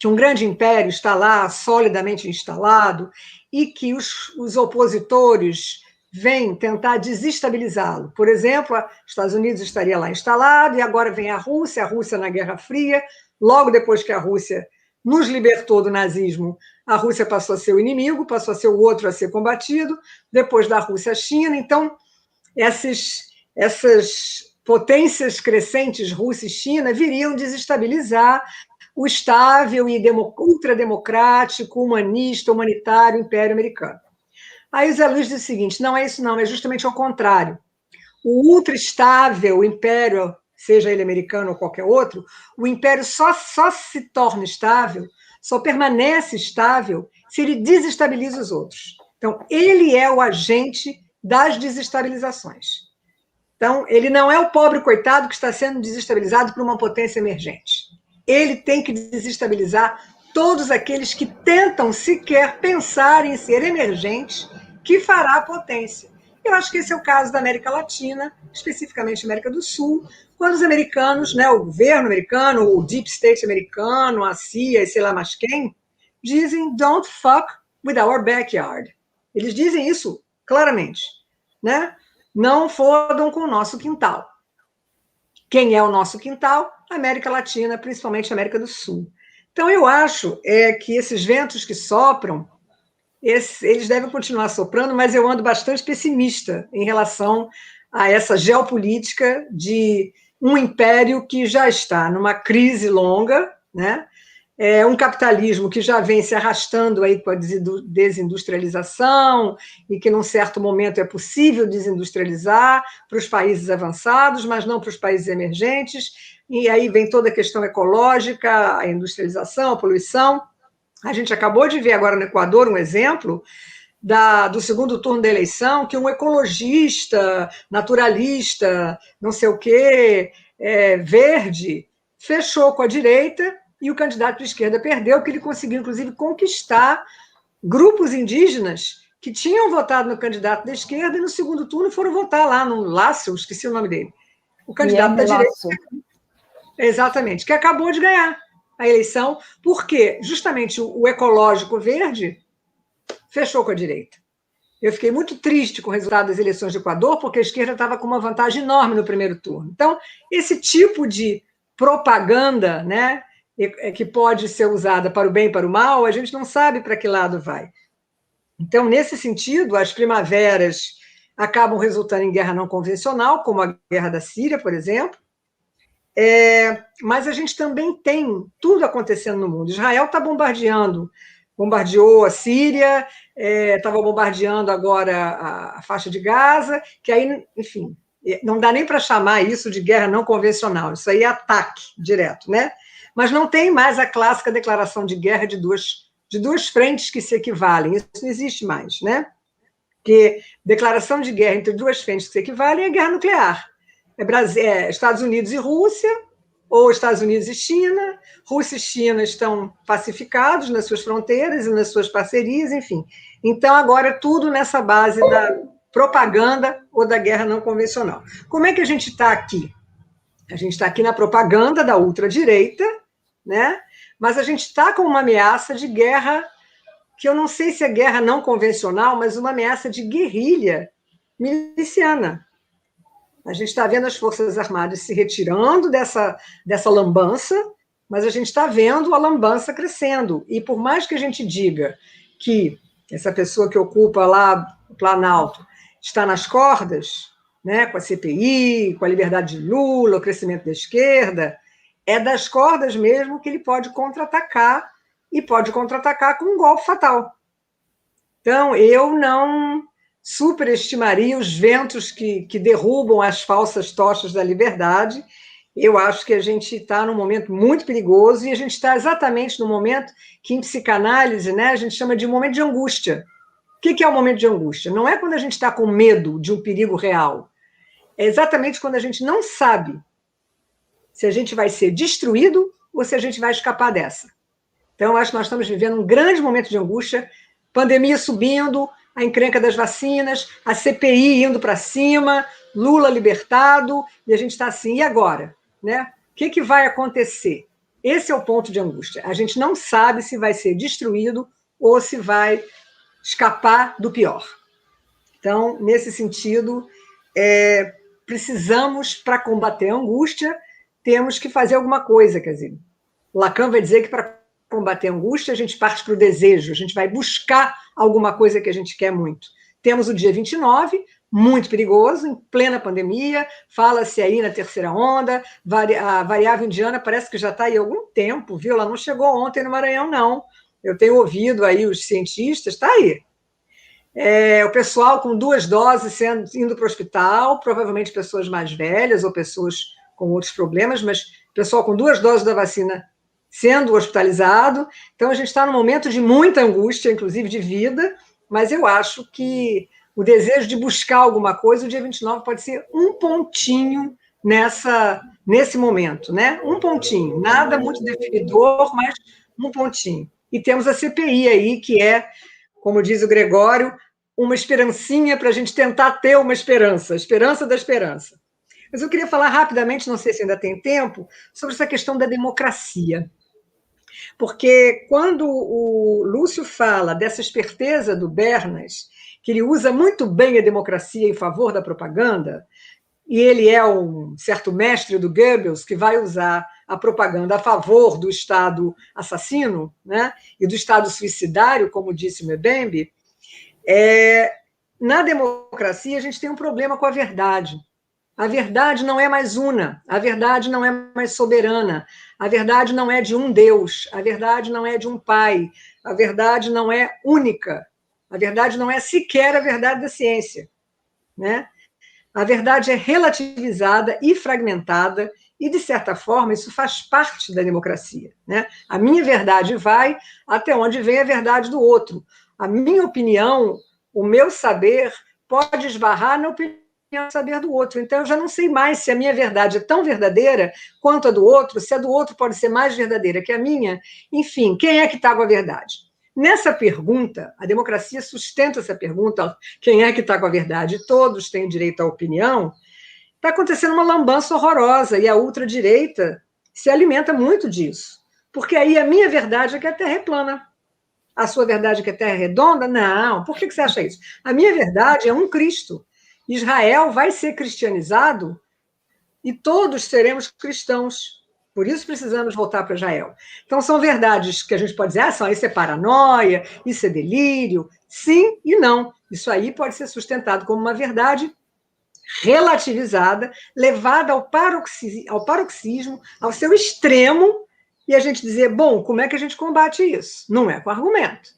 Speaker 4: que um grande império está lá, solidamente instalado, e que os opositores vêm tentar desestabilizá-lo. Por exemplo, os Estados Unidos estaria lá instalado, e agora vem a Rússia na Guerra Fria, logo depois que a Rússia nos libertou do nazismo, a Rússia passou a ser o inimigo, passou a ser o outro a ser combatido, depois da Rússia a China. Então, essas potências crescentes, Rússia e China, viriam desestabilizar o estável e ultrademocrático, humanista, humanitário Império Americano. Aí o Zé Luiz diz o seguinte, não é isso não, é justamente ao contrário. O ultraestável Império, seja ele americano ou qualquer outro, o Império só se torna estável, só permanece estável se ele desestabiliza os outros. Então, ele é o agente das desestabilizações. Então, ele não é o pobre coitado que está sendo desestabilizado por uma potência emergente. Ele tem que desestabilizar todos aqueles que tentam sequer pensar em ser emergentes, que fará a potência. Eu acho que esse é o caso da América Latina, especificamente América do Sul, quando os americanos, né, o governo americano, o deep state americano, a CIA e sei lá mais quem, dizem don't fuck with our backyard. Eles dizem isso claramente, né? Não fodam com o nosso quintal. Quem é o nosso quintal? América Latina, principalmente América do Sul. Então, eu acho que esses ventos que sopram, eles devem continuar soprando, mas eu ando bastante pessimista em relação a essa geopolítica de um império que já está numa crise longa, né? Um capitalismo que já vem se arrastando aí com a desindustrialização e que, num certo momento, é possível desindustrializar para os países avançados, mas não para os países emergentes, e aí vem toda a questão ecológica, a industrialização, a poluição. A gente acabou de ver agora no Equador um exemplo do segundo turno da eleição, que um ecologista, naturalista, não sei o quê, verde, fechou com a direita, e o candidato de esquerda perdeu, porque ele conseguiu, inclusive, conquistar grupos indígenas que tinham votado no candidato da esquerda e no segundo turno foram votar lá no Lácio, esqueci o nome dele. O candidato da direita. Exatamente, que acabou de ganhar a eleição, porque justamente o ecológico verde fechou com a direita. Eu fiquei muito triste com o resultado das eleições do Equador, porque a esquerda estava com uma vantagem enorme no primeiro turno. Então, esse tipo de propaganda, né, que pode ser usada para o bem e para o mal, a gente não sabe para que lado vai. Então, nesse sentido, as primaveras acabam resultando em guerra não convencional, como a guerra da Síria, por exemplo, mas a gente também tem tudo acontecendo no mundo. Israel está bombardeou a Síria, estava bombardeando agora a faixa de Gaza, que aí, enfim, não dá nem para chamar isso de guerra não convencional, isso aí é ataque direto, né? Mas não tem mais a clássica declaração de guerra de duas frentes que se equivalem, isso não existe mais, né? Porque declaração de guerra entre duas frentes que se equivalem é guerra nuclear. Estados Unidos e Rússia, ou Estados Unidos e China, Rússia e China estão pacificados nas suas fronteiras e nas suas parcerias, enfim. Então, agora é tudo nessa base da propaganda ou da guerra não convencional. Como é que a gente está aqui? A gente está aqui na propaganda da ultradireita, né? Mas a gente está com uma ameaça de guerra, que eu não sei se é guerra não convencional, mas uma ameaça de guerrilha miliciana. A gente está vendo as Forças Armadas se retirando dessa lambança, mas a gente está vendo a lambança crescendo. E por mais que a gente diga que essa pessoa que ocupa lá o Planalto está nas cordas, né, com a CPI, com a liberdade de Lula, o crescimento da esquerda, é das cordas mesmo que ele pode contra-atacar, e pode contra-atacar com um golpe fatal. Então, eu não superestimaria os ventos que derrubam as falsas tochas da liberdade. Eu acho que a gente está num momento muito perigoso, e a gente está exatamente no momento que, em psicanálise, né, a gente chama de momento de angústia. O que é o momento de angústia? Não é quando a gente está com medo de um perigo real. É exatamente quando a gente não sabe se a gente vai ser destruído ou se a gente vai escapar dessa. Então, eu acho que nós estamos vivendo um grande momento de angústia, pandemia subindo, a encrenca das vacinas, a CPI indo para cima, Lula libertado, e a gente está assim, e agora? Né? O que vai acontecer? Esse é o ponto de angústia. A gente não sabe se vai ser destruído ou se vai escapar do pior. Então, nesse sentido, precisamos, para combater a angústia, temos que fazer alguma coisa, quer dizer, Lacan vai dizer que para combater a angústia, a gente parte para o desejo, a gente vai buscar alguma coisa que a gente quer muito. Temos o dia 29, muito perigoso, em plena pandemia, fala-se aí na terceira onda, a variável indiana parece que já está aí há algum tempo, viu? Ela não chegou ontem no Maranhão, não. Eu tenho ouvido aí os cientistas, está aí. O pessoal com 2 doses indo para o hospital, provavelmente pessoas mais velhas ou pessoas com outros problemas, mas pessoal com 2 doses da vacina sendo hospitalizado. Então, a gente está num momento de muita angústia, inclusive de vida, mas eu acho que o desejo de buscar alguma coisa, o dia 29 pode ser um pontinho nesse momento, né? Um pontinho, nada muito definidor, mas um pontinho. E temos a CPI aí, que é, como diz o Gregório, uma esperancinha para a gente tentar ter uma esperança, a esperança da esperança. Mas eu queria falar rapidamente, não sei se ainda tem tempo, sobre essa questão da democracia. Porque quando o Lúcio fala dessa esperteza do Bernas, que ele usa muito bem a democracia em favor da propaganda, e ele é um certo mestre do Goebbels, que vai usar a propaganda a favor do Estado assassino, né, e do Estado suicidário, como disse o Mbembe, na democracia a gente tem um problema com a verdade. A verdade não é mais una, a verdade não é mais soberana, a verdade não é de um Deus, a verdade não é de um Pai, a verdade não é única, a verdade não é sequer a verdade da ciência, né? A verdade é relativizada e fragmentada, e, de certa forma, isso faz parte da democracia, né? A minha verdade vai até onde vem a verdade do outro. A minha opinião, o meu saber, pode esbarrar na opinião do saber do outro. Então, eu já não sei mais se a minha verdade é tão verdadeira quanto a do outro, se a do outro pode ser mais verdadeira que a minha. Enfim, quem é que está com a verdade? Nessa pergunta, a democracia sustenta essa pergunta, quem é que está com a verdade? Todos têm direito à opinião. Está acontecendo uma lambança horrorosa, e a ultradireita se alimenta muito disso. Porque aí a minha verdade é que a Terra é plana. A sua verdade é que a Terra é redonda? Não. Por que você acha isso? A minha verdade é um Cristo. Israel vai ser cristianizado e todos seremos cristãos. Por isso precisamos voltar para Israel. Então, são verdades que a gente pode dizer, isso é paranoia, isso é delírio. Sim e não. Isso aí pode ser sustentado como uma verdade relativizada, levada ao paroxismo, ao seu extremo, e a gente dizer, bom, como é que a gente combate isso? Não é com argumento.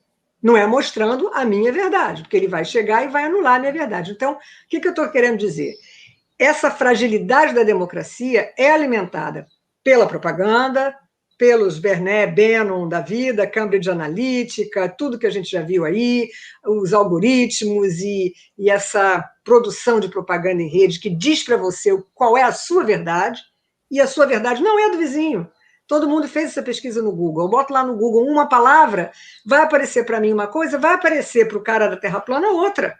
Speaker 4: Não é mostrando a minha verdade, porque ele vai chegar e vai anular a minha verdade. Então, o que eu estou querendo dizer? Essa fragilidade da democracia é alimentada pela propaganda, pelos Bernet, Bannon da vida, Cambridge Analytica, tudo que a gente já viu aí, os algoritmos e essa produção de propaganda em rede que diz para você qual é a sua verdade, e a sua verdade não é do vizinho. Todo mundo fez essa pesquisa no Google. Eu boto lá no Google uma palavra, vai aparecer para mim uma coisa, vai aparecer para o cara da Terra plana outra.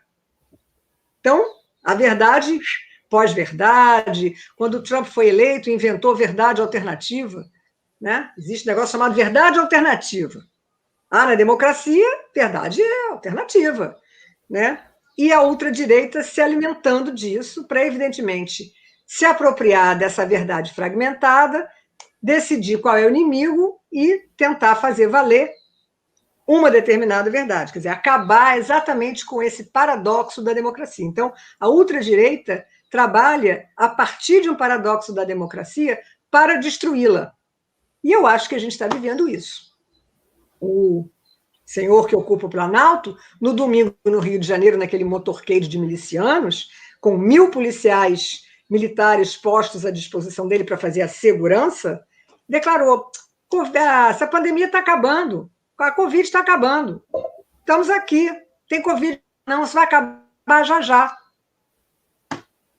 Speaker 4: Então, a verdade, pós-verdade, quando o Trump foi eleito, inventou verdade alternativa, né? Existe um negócio chamado verdade alternativa. Na democracia, verdade é alternativa, né? E a ultradireita se alimentando disso para, evidentemente, se apropriar dessa verdade fragmentada, decidir qual é o inimigo e tentar fazer valer uma determinada verdade, quer dizer, acabar exatamente com esse paradoxo da democracia. Então, a ultradireita trabalha a partir de um paradoxo da democracia para destruí-la. E eu acho que a gente está vivendo isso. O senhor que ocupa o Planalto, no domingo, no Rio de Janeiro, naquele motorcade de milicianos, com 1.000 policiais militares postos à disposição dele para fazer a segurança, declarou: essa pandemia está acabando, a Covid está acabando, estamos aqui, tem Covid, não, isso vai acabar já já.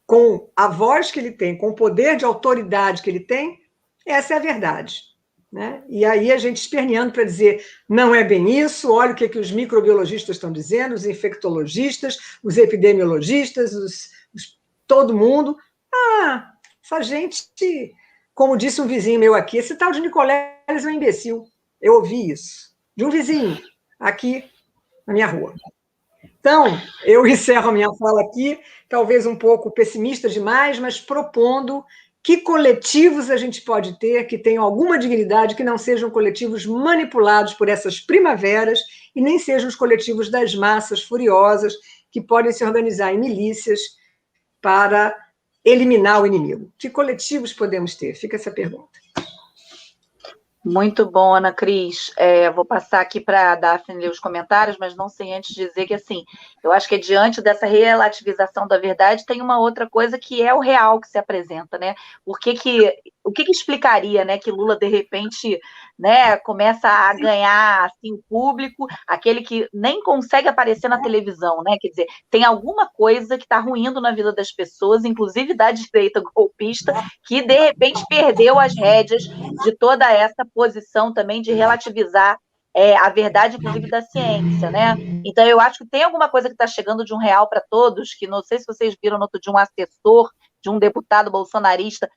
Speaker 4: Com a voz que ele tem, com o poder de autoridade que ele tem, essa é a verdade. Né? E aí a gente esperneando para dizer, não é bem isso, olha o que os microbiologistas estão dizendo, os infectologistas, os epidemiologistas, todo mundo. Essa gente, como disse um vizinho meu aqui, esse tal de Nicoleles é um imbecil. Eu ouvi isso, de um vizinho aqui na minha rua. Então, eu encerro a minha fala aqui, talvez um pouco pessimista demais, mas propondo que coletivos a gente pode ter que tenham alguma dignidade, que não sejam coletivos manipulados por essas primaveras e nem sejam os coletivos das massas furiosas que podem se organizar em milícias para eliminar o inimigo. Que coletivos podemos ter? Fica essa pergunta.
Speaker 2: Muito bom, Ana Cris. Vou passar aqui para a Daphne ler os comentários, mas não sem antes dizer que, assim, eu acho que diante dessa relativização da verdade tem uma outra coisa que é o real que se apresenta, né? O que explicaria, né, que Lula, de repente, né, começa a ganhar, assim, o público, aquele que nem consegue aparecer na televisão, né? Quer dizer, tem alguma coisa que está ruindo na vida das pessoas, inclusive da direita golpista, que, de repente, perdeu as rédeas de toda essa posição também de relativizar a verdade, inclusive, da ciência, né? Então, eu acho que tem alguma coisa que está chegando de um real para todos, que não sei se vocês viram no outro dia um assessor de um deputado bolsonarista,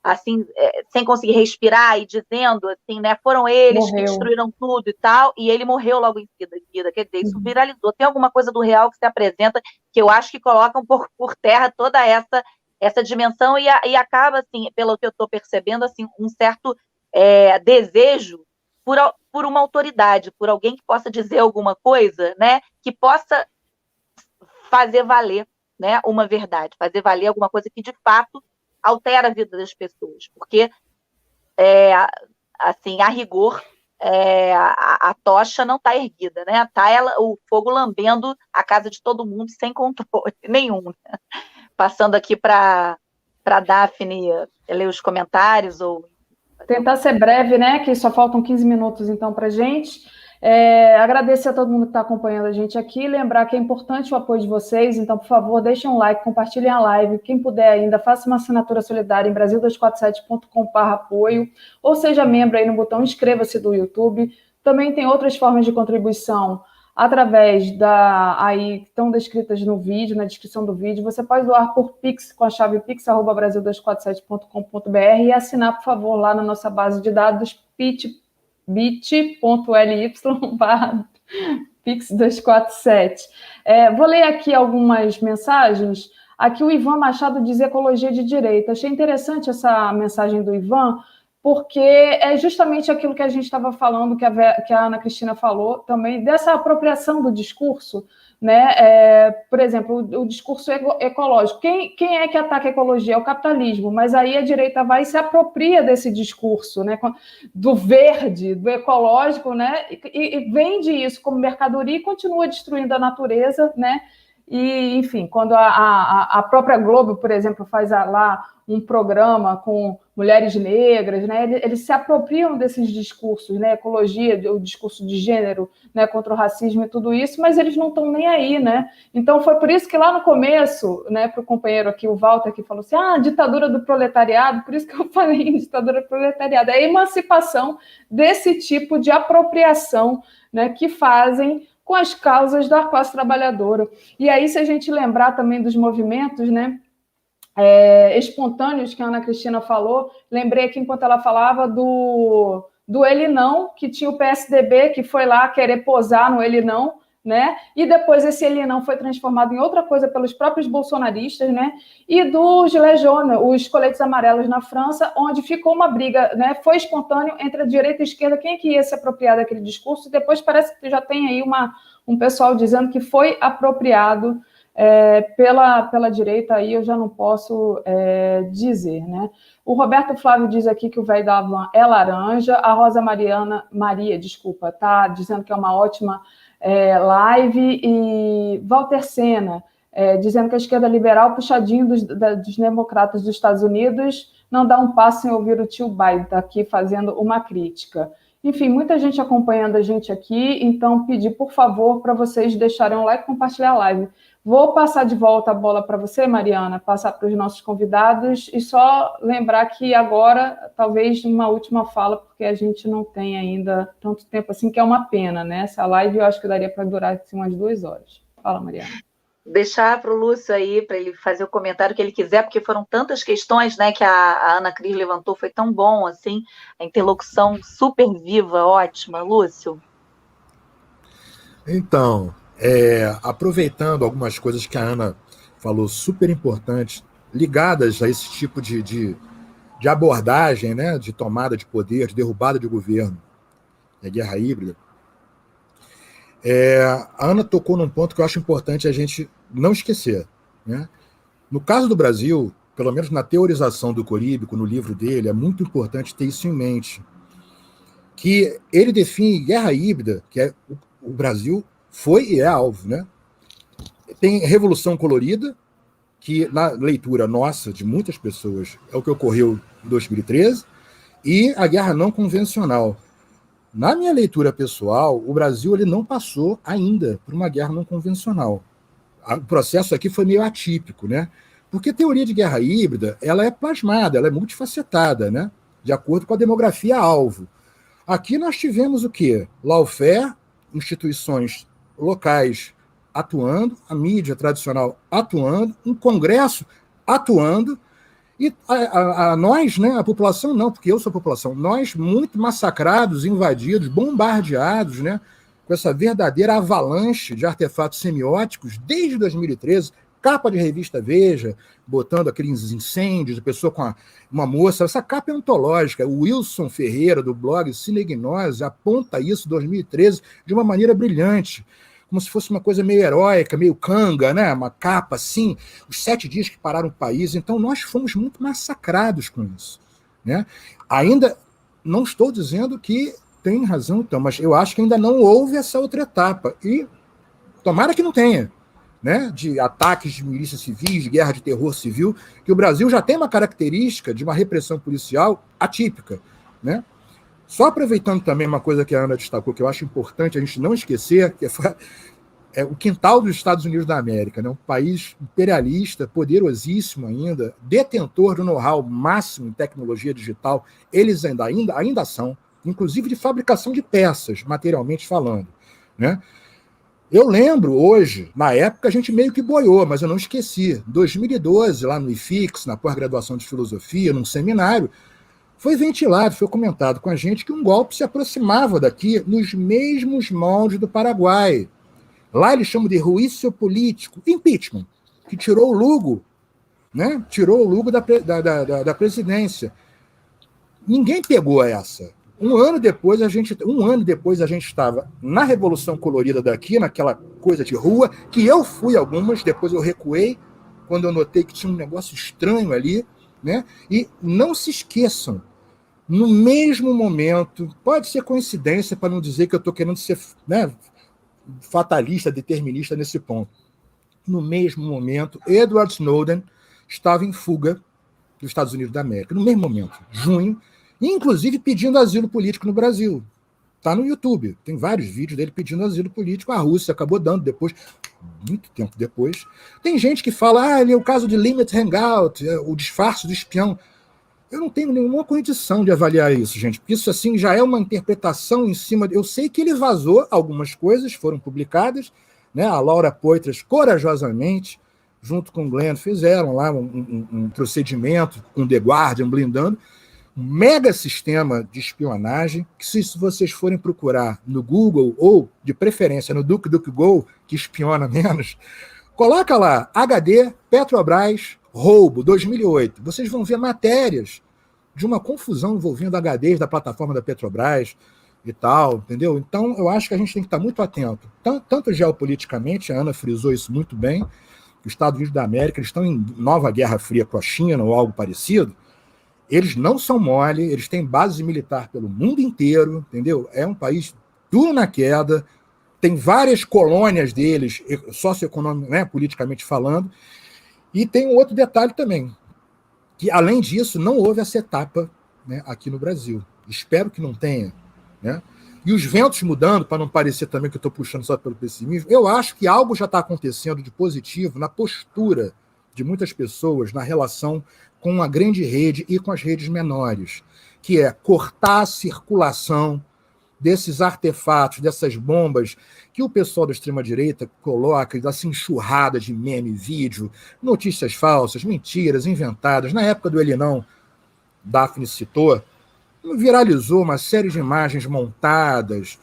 Speaker 2: assim, sem conseguir respirar e dizendo, assim, né, foram eles que destruíram tudo e tal, e ele morreu logo em seguida, quer dizer, isso viralizou. Tem alguma coisa do real que se apresenta que eu acho que coloca um pouco por terra toda essa dimensão e acaba, assim, pelo que eu estou percebendo, assim, um certo desejo por uma autoridade, por alguém que possa dizer alguma coisa, né, que possa fazer valer, né, uma verdade, fazer valer alguma coisa que, de fato, altera a vida das pessoas, porque, assim, a rigor, a tocha não está erguida, né, está o fogo lambendo a casa de todo mundo sem controle nenhum. Né? Passando aqui para a Daphne ler os comentários, ou...
Speaker 1: Tentar ser breve, né, que só faltam 15 minutos, então, para a gente. Agradecer a todo mundo que está acompanhando a gente aqui, lembrar que é importante o apoio de vocês, então, por favor, deixem um like, compartilhem a live, quem puder ainda, faça uma assinatura solidária em Brasil247.com/apoio, ou seja membro aí no botão inscreva-se do YouTube. Também tem outras formas de contribuição através aí que estão descritas no vídeo, na descrição do vídeo. Você pode doar por Pix com a chave pix@brasil247.com.br e assinar, por favor, lá na nossa base de dados bit.ly/pix247. Vou ler aqui algumas mensagens. Aqui o Ivan Machado diz ecologia de direita. Achei interessante essa mensagem do Ivan, porque é justamente aquilo que a gente estava falando, que a Ana Cristina falou também, dessa apropriação do discurso, né? Por exemplo, o discurso ecológico. Quem é que ataca a ecologia? É o capitalismo, mas aí a direita vai e se apropria desse discurso, né? Do verde, do ecológico, né? E vende isso como mercadoria e continua destruindo a natureza, né? E, enfim, quando a própria Globo, por exemplo, faz lá um programa com mulheres negras, né, eles se apropriam desses discursos, né, ecologia, o discurso de gênero, né, contra o racismo e tudo isso, mas eles não estão nem aí, né? Então foi por isso que lá no começo, né, para o companheiro aqui, o Walter, que falou assim, ditadura do proletariado, por isso que eu falei em ditadura do proletariado, é a emancipação desse tipo de apropriação, né, que fazem com as causas da classe trabalhadora. E aí, se a gente lembrar também dos movimentos, né, espontâneos que a Ana Cristina falou, lembrei aqui enquanto ela falava do Ele Não, que tinha o PSDB que foi lá querer posar no Ele Não, né? E depois esse Ele Não foi transformado em outra coisa pelos próprios bolsonaristas, né? E do Gilets jaunes, os coletes amarelos na França, onde ficou uma briga, né? Foi espontâneo entre a direita e a esquerda, quem é que ia se apropriar daquele discurso, e depois parece que já tem aí um pessoal dizendo que foi apropriado pela direita, aí eu já não posso dizer, né? O Roberto Flávio diz aqui que o velho da Van é laranja, a Rosa Maria, desculpa, tá dizendo que é uma ótima live, e Walter Sena dizendo que a esquerda liberal, puxadinho dos democratas dos Estados Unidos, não dá um passo sem ouvir o tio Biden, tá aqui fazendo uma crítica. Enfim, muita gente acompanhando a gente aqui, então pedir, por favor, para vocês deixarem um like e compartilhar a live. Vou passar de volta a bola para você, Mariana, passar para os nossos convidados, e só lembrar que agora, talvez uma última fala, porque a gente não tem ainda tanto tempo assim, que é uma pena, né? Essa live eu acho que daria para durar assim, umas 2 horas. Fala, Mariana.
Speaker 2: Deixar para o Lúcio aí, para ele fazer o comentário que ele quiser, porque foram tantas questões, né, que a Ana Cris levantou, foi tão bom, assim, a interlocução super viva, ótima. Lúcio?
Speaker 3: Então, aproveitando algumas coisas que a Ana falou, super importantes, ligadas a esse tipo de abordagem, né, de tomada de poder, de derrubada de governo, a guerra híbrida, a Ana tocou num ponto que eu acho importante a gente não esquecer, né? No caso do Brasil, pelo menos na teorização do Coríbico, no livro dele, é muito importante ter isso em mente, que ele define guerra híbrida, que o Brasil foi e é alvo, né? Tem Revolução Colorida, que na leitura nossa, de muitas pessoas, é o que ocorreu em 2013, e a guerra não convencional. Na minha leitura pessoal, o Brasil ele não passou ainda por uma guerra não convencional. O processo aqui foi meio atípico, né? Porque a teoria de guerra híbrida ela é plasmada, ela é multifacetada, né? De acordo com a demografia alvo. Aqui nós tivemos o quê? Lawfare, instituições locais atuando, a mídia tradicional atuando, um congresso atuando, e nós, né, a população não, porque eu sou a população, nós muito massacrados, invadidos, bombardeados, né, com essa verdadeira avalanche de artefatos semióticos desde 2013, capa de revista Veja, botando aqueles incêndios, a pessoa com uma moça, essa capa é ontológica, o Wilson Ferreira, do blog Cine Gnose, aponta isso em 2013 de uma maneira brilhante, como se fosse uma coisa meio heróica, meio canga, né? Uma capa assim, os 7 dias que pararam o país. Então nós fomos muito massacrados com isso, né? Ainda não estou dizendo que tem razão, então, mas eu acho que ainda não houve essa outra etapa, e tomara que não tenha, né? De ataques de milícias civis, de guerra de terror civil, que o Brasil já tem uma característica de uma repressão policial atípica, né? Só aproveitando também uma coisa que a Ana destacou, que eu acho importante a gente não esquecer, que é o quintal dos Estados Unidos da América, né? Um país imperialista, poderosíssimo ainda, detentor do know-how máximo em tecnologia digital, eles ainda são, inclusive de fabricação de peças, materialmente falando, né? Eu lembro hoje, na época a gente meio que boiou, mas eu não esqueci, 2012, lá no IFIX, na pós-graduação de filosofia, num seminário, foi ventilado, foi comentado com a gente que um golpe se aproximava daqui nos mesmos moldes do Paraguai. Lá eles chamam de ruízo político, impeachment, que tirou o Lugo, né? Tirou o Lugo da presidência. Ninguém pegou essa. Um ano depois a gente estava na Revolução Colorida daqui, naquela coisa de rua, que eu fui algumas, depois eu recuei, quando eu notei que tinha um negócio estranho ali, né? E não se esqueçam, no mesmo momento, pode ser coincidência, para não dizer que eu estou querendo ser, né, fatalista, determinista nesse ponto, no mesmo momento, Edward Snowden estava em fuga dos Estados Unidos da América, no mesmo momento, junho, inclusive pedindo asilo político no Brasil. Está no YouTube, tem vários vídeos dele pedindo asilo político. A Rússia acabou dando depois, muito tempo depois. Tem gente que fala, ele é o caso de Limit Hangout, o disfarce do espião. Eu não tenho nenhuma condição de avaliar isso, gente, porque isso assim já é uma interpretação em cima. Eu sei que ele vazou algumas coisas, foram publicadas, né? A Laura Poitras, corajosamente, junto com o Glenn, fizeram lá um procedimento com The Guardian, blindando, um mega sistema de espionagem, que se vocês forem procurar no Google, ou, de preferência, no DuckDuckGo, que espiona menos, coloca lá, HD, Petrobras, roubo, 2008. Vocês vão ver matérias de uma confusão envolvendo HDs da plataforma da Petrobras e tal, entendeu? Então, eu acho que a gente tem que estar muito atento, tanto geopoliticamente, a Ana frisou isso muito bem, os Estados Unidos da América, eles estão em nova guerra fria com a China ou algo parecido. Eles não são mole, eles têm base militar pelo mundo inteiro, entendeu? É um país duro na queda, tem várias colônias deles, socioeconômico, né, politicamente falando, e tem um outro detalhe também, que além disso não houve essa etapa, né, aqui no Brasil. Espero que não tenha, né? E os ventos mudando, para não parecer também que eu estou puxando só pelo pessimismo, eu acho que algo já está acontecendo de positivo na postura de muitas pessoas na relação com a grande rede e com as redes menores, que é cortar a circulação desses artefatos, dessas bombas que o pessoal da extrema-direita coloca, dessa enxurrada de meme, vídeo, notícias falsas, mentiras, inventadas. Na época do Elinão, Daphne citou, viralizou uma série de imagens montadas,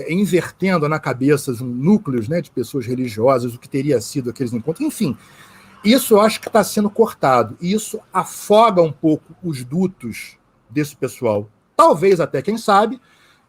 Speaker 3: invertendo na cabeça núcleos, né, de pessoas religiosas, o que teria sido aqueles encontros. Enfim, isso eu acho que está sendo cortado. E isso afoga um pouco os dutos desse pessoal. Talvez até, quem sabe,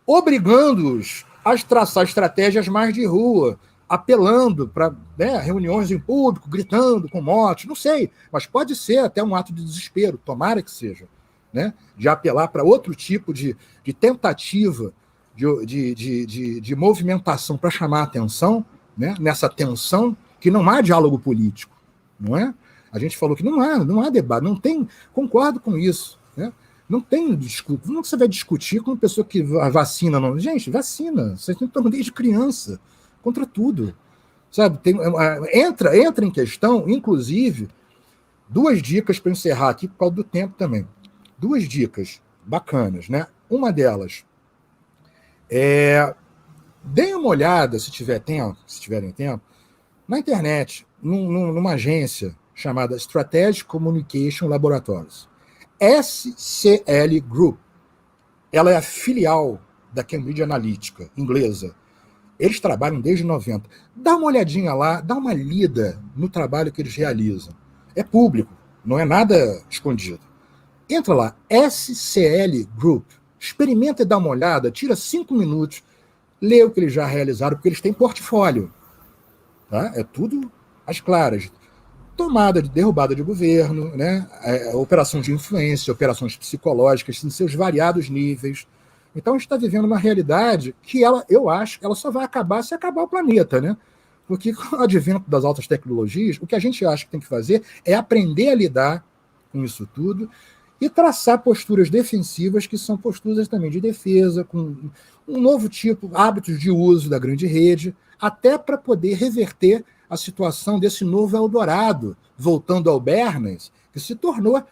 Speaker 3: obrigando-os a traçar estratégias mais de rua, apelando para, né, reuniões em público, gritando com motes, não sei. Mas pode ser até um ato de desespero, tomara que seja, né, de apelar para outro tipo de tentativa de movimentação para chamar a atenção, né, nessa tensão que não há diálogo político. Não é? A gente falou que não há debate, não tem, concordo com isso, né? Não tem discussão. Como você vai discutir com uma pessoa que vacina? Não? Gente, vacina, vocês estão desde criança, contra tudo. Sabe? Entra em questão, inclusive, 2 dicas para encerrar aqui, por causa do tempo também. 2 dicas bacanas, né? Uma delas deem uma olhada, se tiverem tempo, na internet, numa agência chamada Strategic Communication Laboratories, SCL Group. Ela é a filial da Cambridge Analytica, inglesa. Eles trabalham desde 90. Dá uma olhadinha lá, dá uma lida no trabalho que eles realizam. É público, não é nada escondido. Entra lá, SCL Group. Experimenta e dá uma olhada, tira 5 minutos, lê o que eles já realizaram, porque eles têm portfólio. Tá? É tudo às claras. Tomada de derrubada de governo, né? Operação de influência, operações psicológicas em seus variados níveis. Então, a gente está vivendo uma realidade que eu acho que ela só vai acabar se acabar o planeta, né? Porque com o advento das altas tecnologias, o que a gente acha que tem que fazer é aprender a lidar com isso tudo e traçar posturas defensivas que são posturas também de defesa, com um novo tipo, hábitos de uso da grande rede, até para poder reverter a situação desse novo Eldorado, voltando ao Bernays, que se tornou,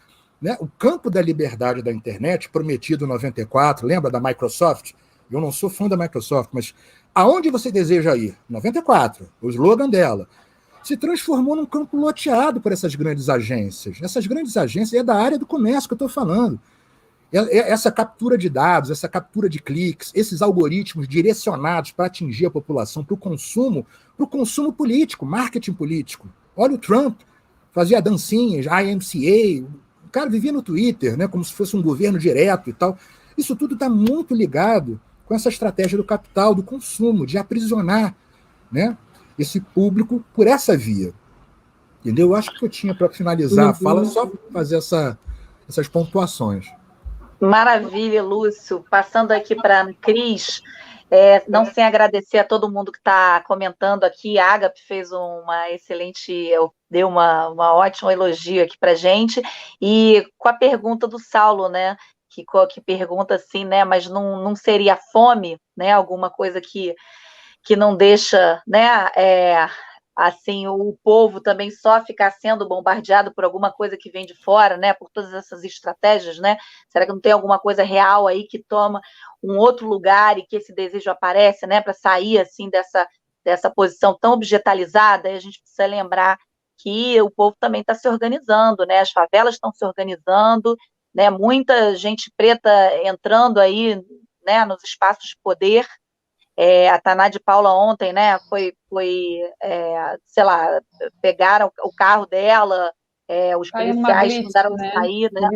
Speaker 3: né, o campo da liberdade da internet, prometido em 94, lembra da Microsoft? Eu não sou fã da Microsoft, mas aonde você deseja ir? 94, o slogan dela. Se transformou num campo loteado por essas grandes agências. Essas grandes agências é da área do comércio que eu estou falando. Essa captura de dados, essa captura de cliques, esses algoritmos direcionados para atingir a população, para o consumo político, marketing político. Olha o Trump, fazia dancinhas, IMCA, o cara vivia no Twitter, né, como se fosse um governo direto e tal. Isso tudo está muito ligado com essa estratégia do capital, do consumo, de aprisionar, né, esse público por essa via. Entendeu? Eu acho que eu tinha para finalizar a fala só fazer essas pontuações.
Speaker 2: Maravilha, Lúcio. Passando aqui para a Cris, Não sem agradecer a todo mundo que está comentando aqui. A Ágape fez uma excelente, deu uma ótima elogio aqui para a gente. E com a pergunta do Saulo, né? Que pergunta assim, né? Mas não seria fome, né? Alguma coisa que não deixa, né? Assim, o povo também só ficar sendo bombardeado por alguma coisa que vem de fora, né? Por todas essas estratégias, né? Será que não tem alguma coisa real aí que toma um outro lugar e que esse desejo aparece, né? Para sair assim dessa posição tão objetalizada? E a gente precisa lembrar que o povo também está se organizando, né? As favelas estão se organizando, né? Muita gente preta entrando aí, né? Nos espaços de poder. A Taná de Paula ontem, né, sei lá, pegaram o carro dela, os policiais mandaram ela sair, né?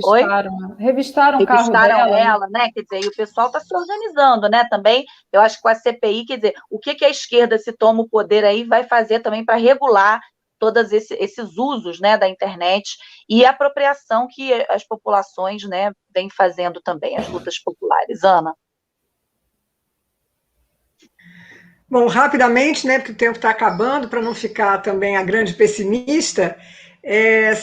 Speaker 1: Revistaram o carro dela.
Speaker 2: Ela, né? Quer dizer, e o pessoal está se organizando, né? Também, eu acho que com a CPI, quer dizer, o que a esquerda, se toma o poder aí, vai fazer também para regular todos esses usos, né, da internet e a apropriação que as populações, né, vêm fazendo também, as lutas populares. Ana?
Speaker 4: Bom, rapidamente, né, porque o tempo está acabando, para não ficar também a grande pessimista,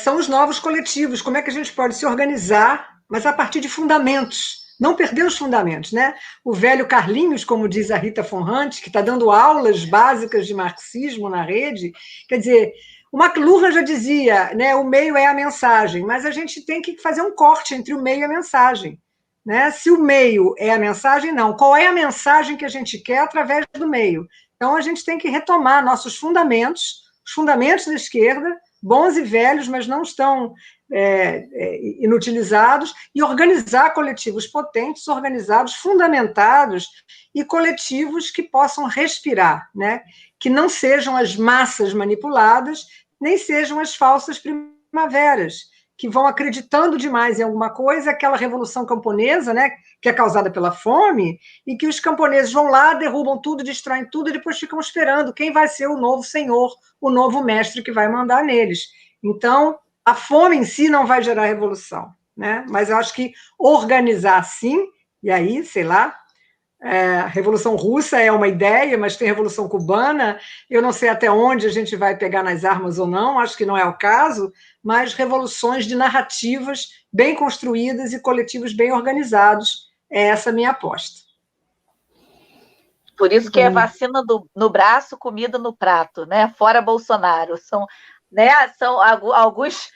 Speaker 4: são os novos coletivos. Como é que a gente pode se organizar, mas a partir de fundamentos, não perder os fundamentos, né? O velho Carlinhos, como diz a Rita Von Hunt, que está dando aulas básicas de marxismo na rede, quer dizer, o McLuhan já dizia, né, o meio é a mensagem, mas a gente tem que fazer um corte entre o meio e a mensagem. Né? Se o meio é a mensagem, não. Qual é a mensagem que a gente quer através do meio? Então, a gente tem que retomar nossos fundamentos, os fundamentos da esquerda, bons e velhos, mas não estão inutilizados, e organizar coletivos potentes, organizados, fundamentados, e coletivos que possam respirar, né? Que não sejam as massas manipuladas, nem sejam as falsas primaveras, que vão acreditando demais em alguma coisa, aquela revolução camponesa, né, que é causada pela fome, e que os camponeses vão lá, derrubam tudo, destroem tudo, e depois ficam esperando quem vai ser o novo senhor, o novo mestre que vai mandar neles. Então, a fome em si não vai gerar revolução, né? Mas eu acho que organizar sim, e aí, sei lá, a Revolução Russa é uma ideia, mas tem a Revolução Cubana, eu não sei até onde a gente vai pegar nas armas ou não, acho que não é o caso, mas revoluções de narrativas bem construídas e coletivos bem organizados, é essa a minha aposta.
Speaker 2: Por isso que é vacina no braço, comida no prato, né? Fora Bolsonaro. São alguns...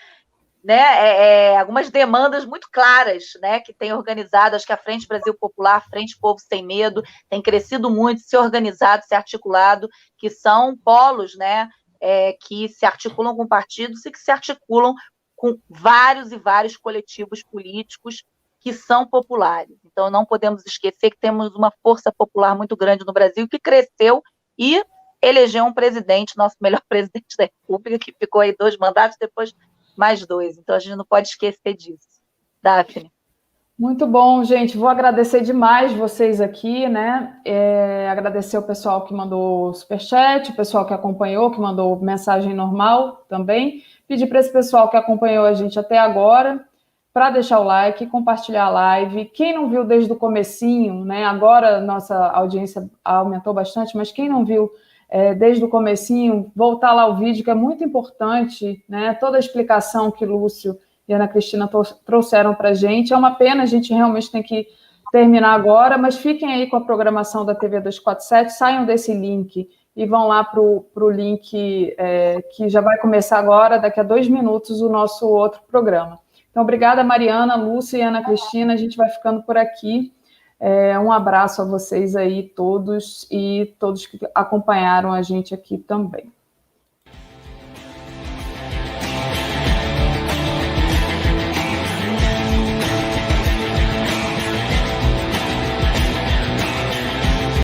Speaker 2: Né, algumas demandas muito claras, né, que tem organizado, acho que a Frente Brasil Popular, a Frente Povo Sem Medo, tem crescido muito, se organizado, se articulado, que são polos, né, que se articulam com partidos e que se articulam com vários e vários coletivos políticos que são populares. Então, não podemos esquecer que temos uma força popular muito grande no Brasil que cresceu e elegeu um presidente, nosso melhor presidente da República, que ficou aí 2 mandatos, depois mais 2, então a gente não pode esquecer disso. Daphne.
Speaker 1: Muito bom, gente. Vou agradecer demais vocês aqui, né? Agradecer o pessoal que mandou superchat, o pessoal que acompanhou, que mandou mensagem normal também. Pedir para esse pessoal que acompanhou a gente até agora, para deixar o like, compartilhar a live. Quem não viu desde o comecinho, né? Agora nossa audiência aumentou bastante, mas quem não viu desde o comecinho, voltar lá o vídeo, que é muito importante, né? Toda a explicação que Lúcio e Ana Cristina trouxeram para a gente. É uma pena, a gente realmente tem que terminar agora, mas fiquem aí com a programação da TV 247, saiam desse link e vão lá para o link que já vai começar agora, daqui a 2 minutos, o nosso outro programa. Então, obrigada, Mariana, Lúcio e Ana Cristina, a gente vai ficando por aqui. Um abraço a vocês aí todos e todos que acompanharam a gente aqui também.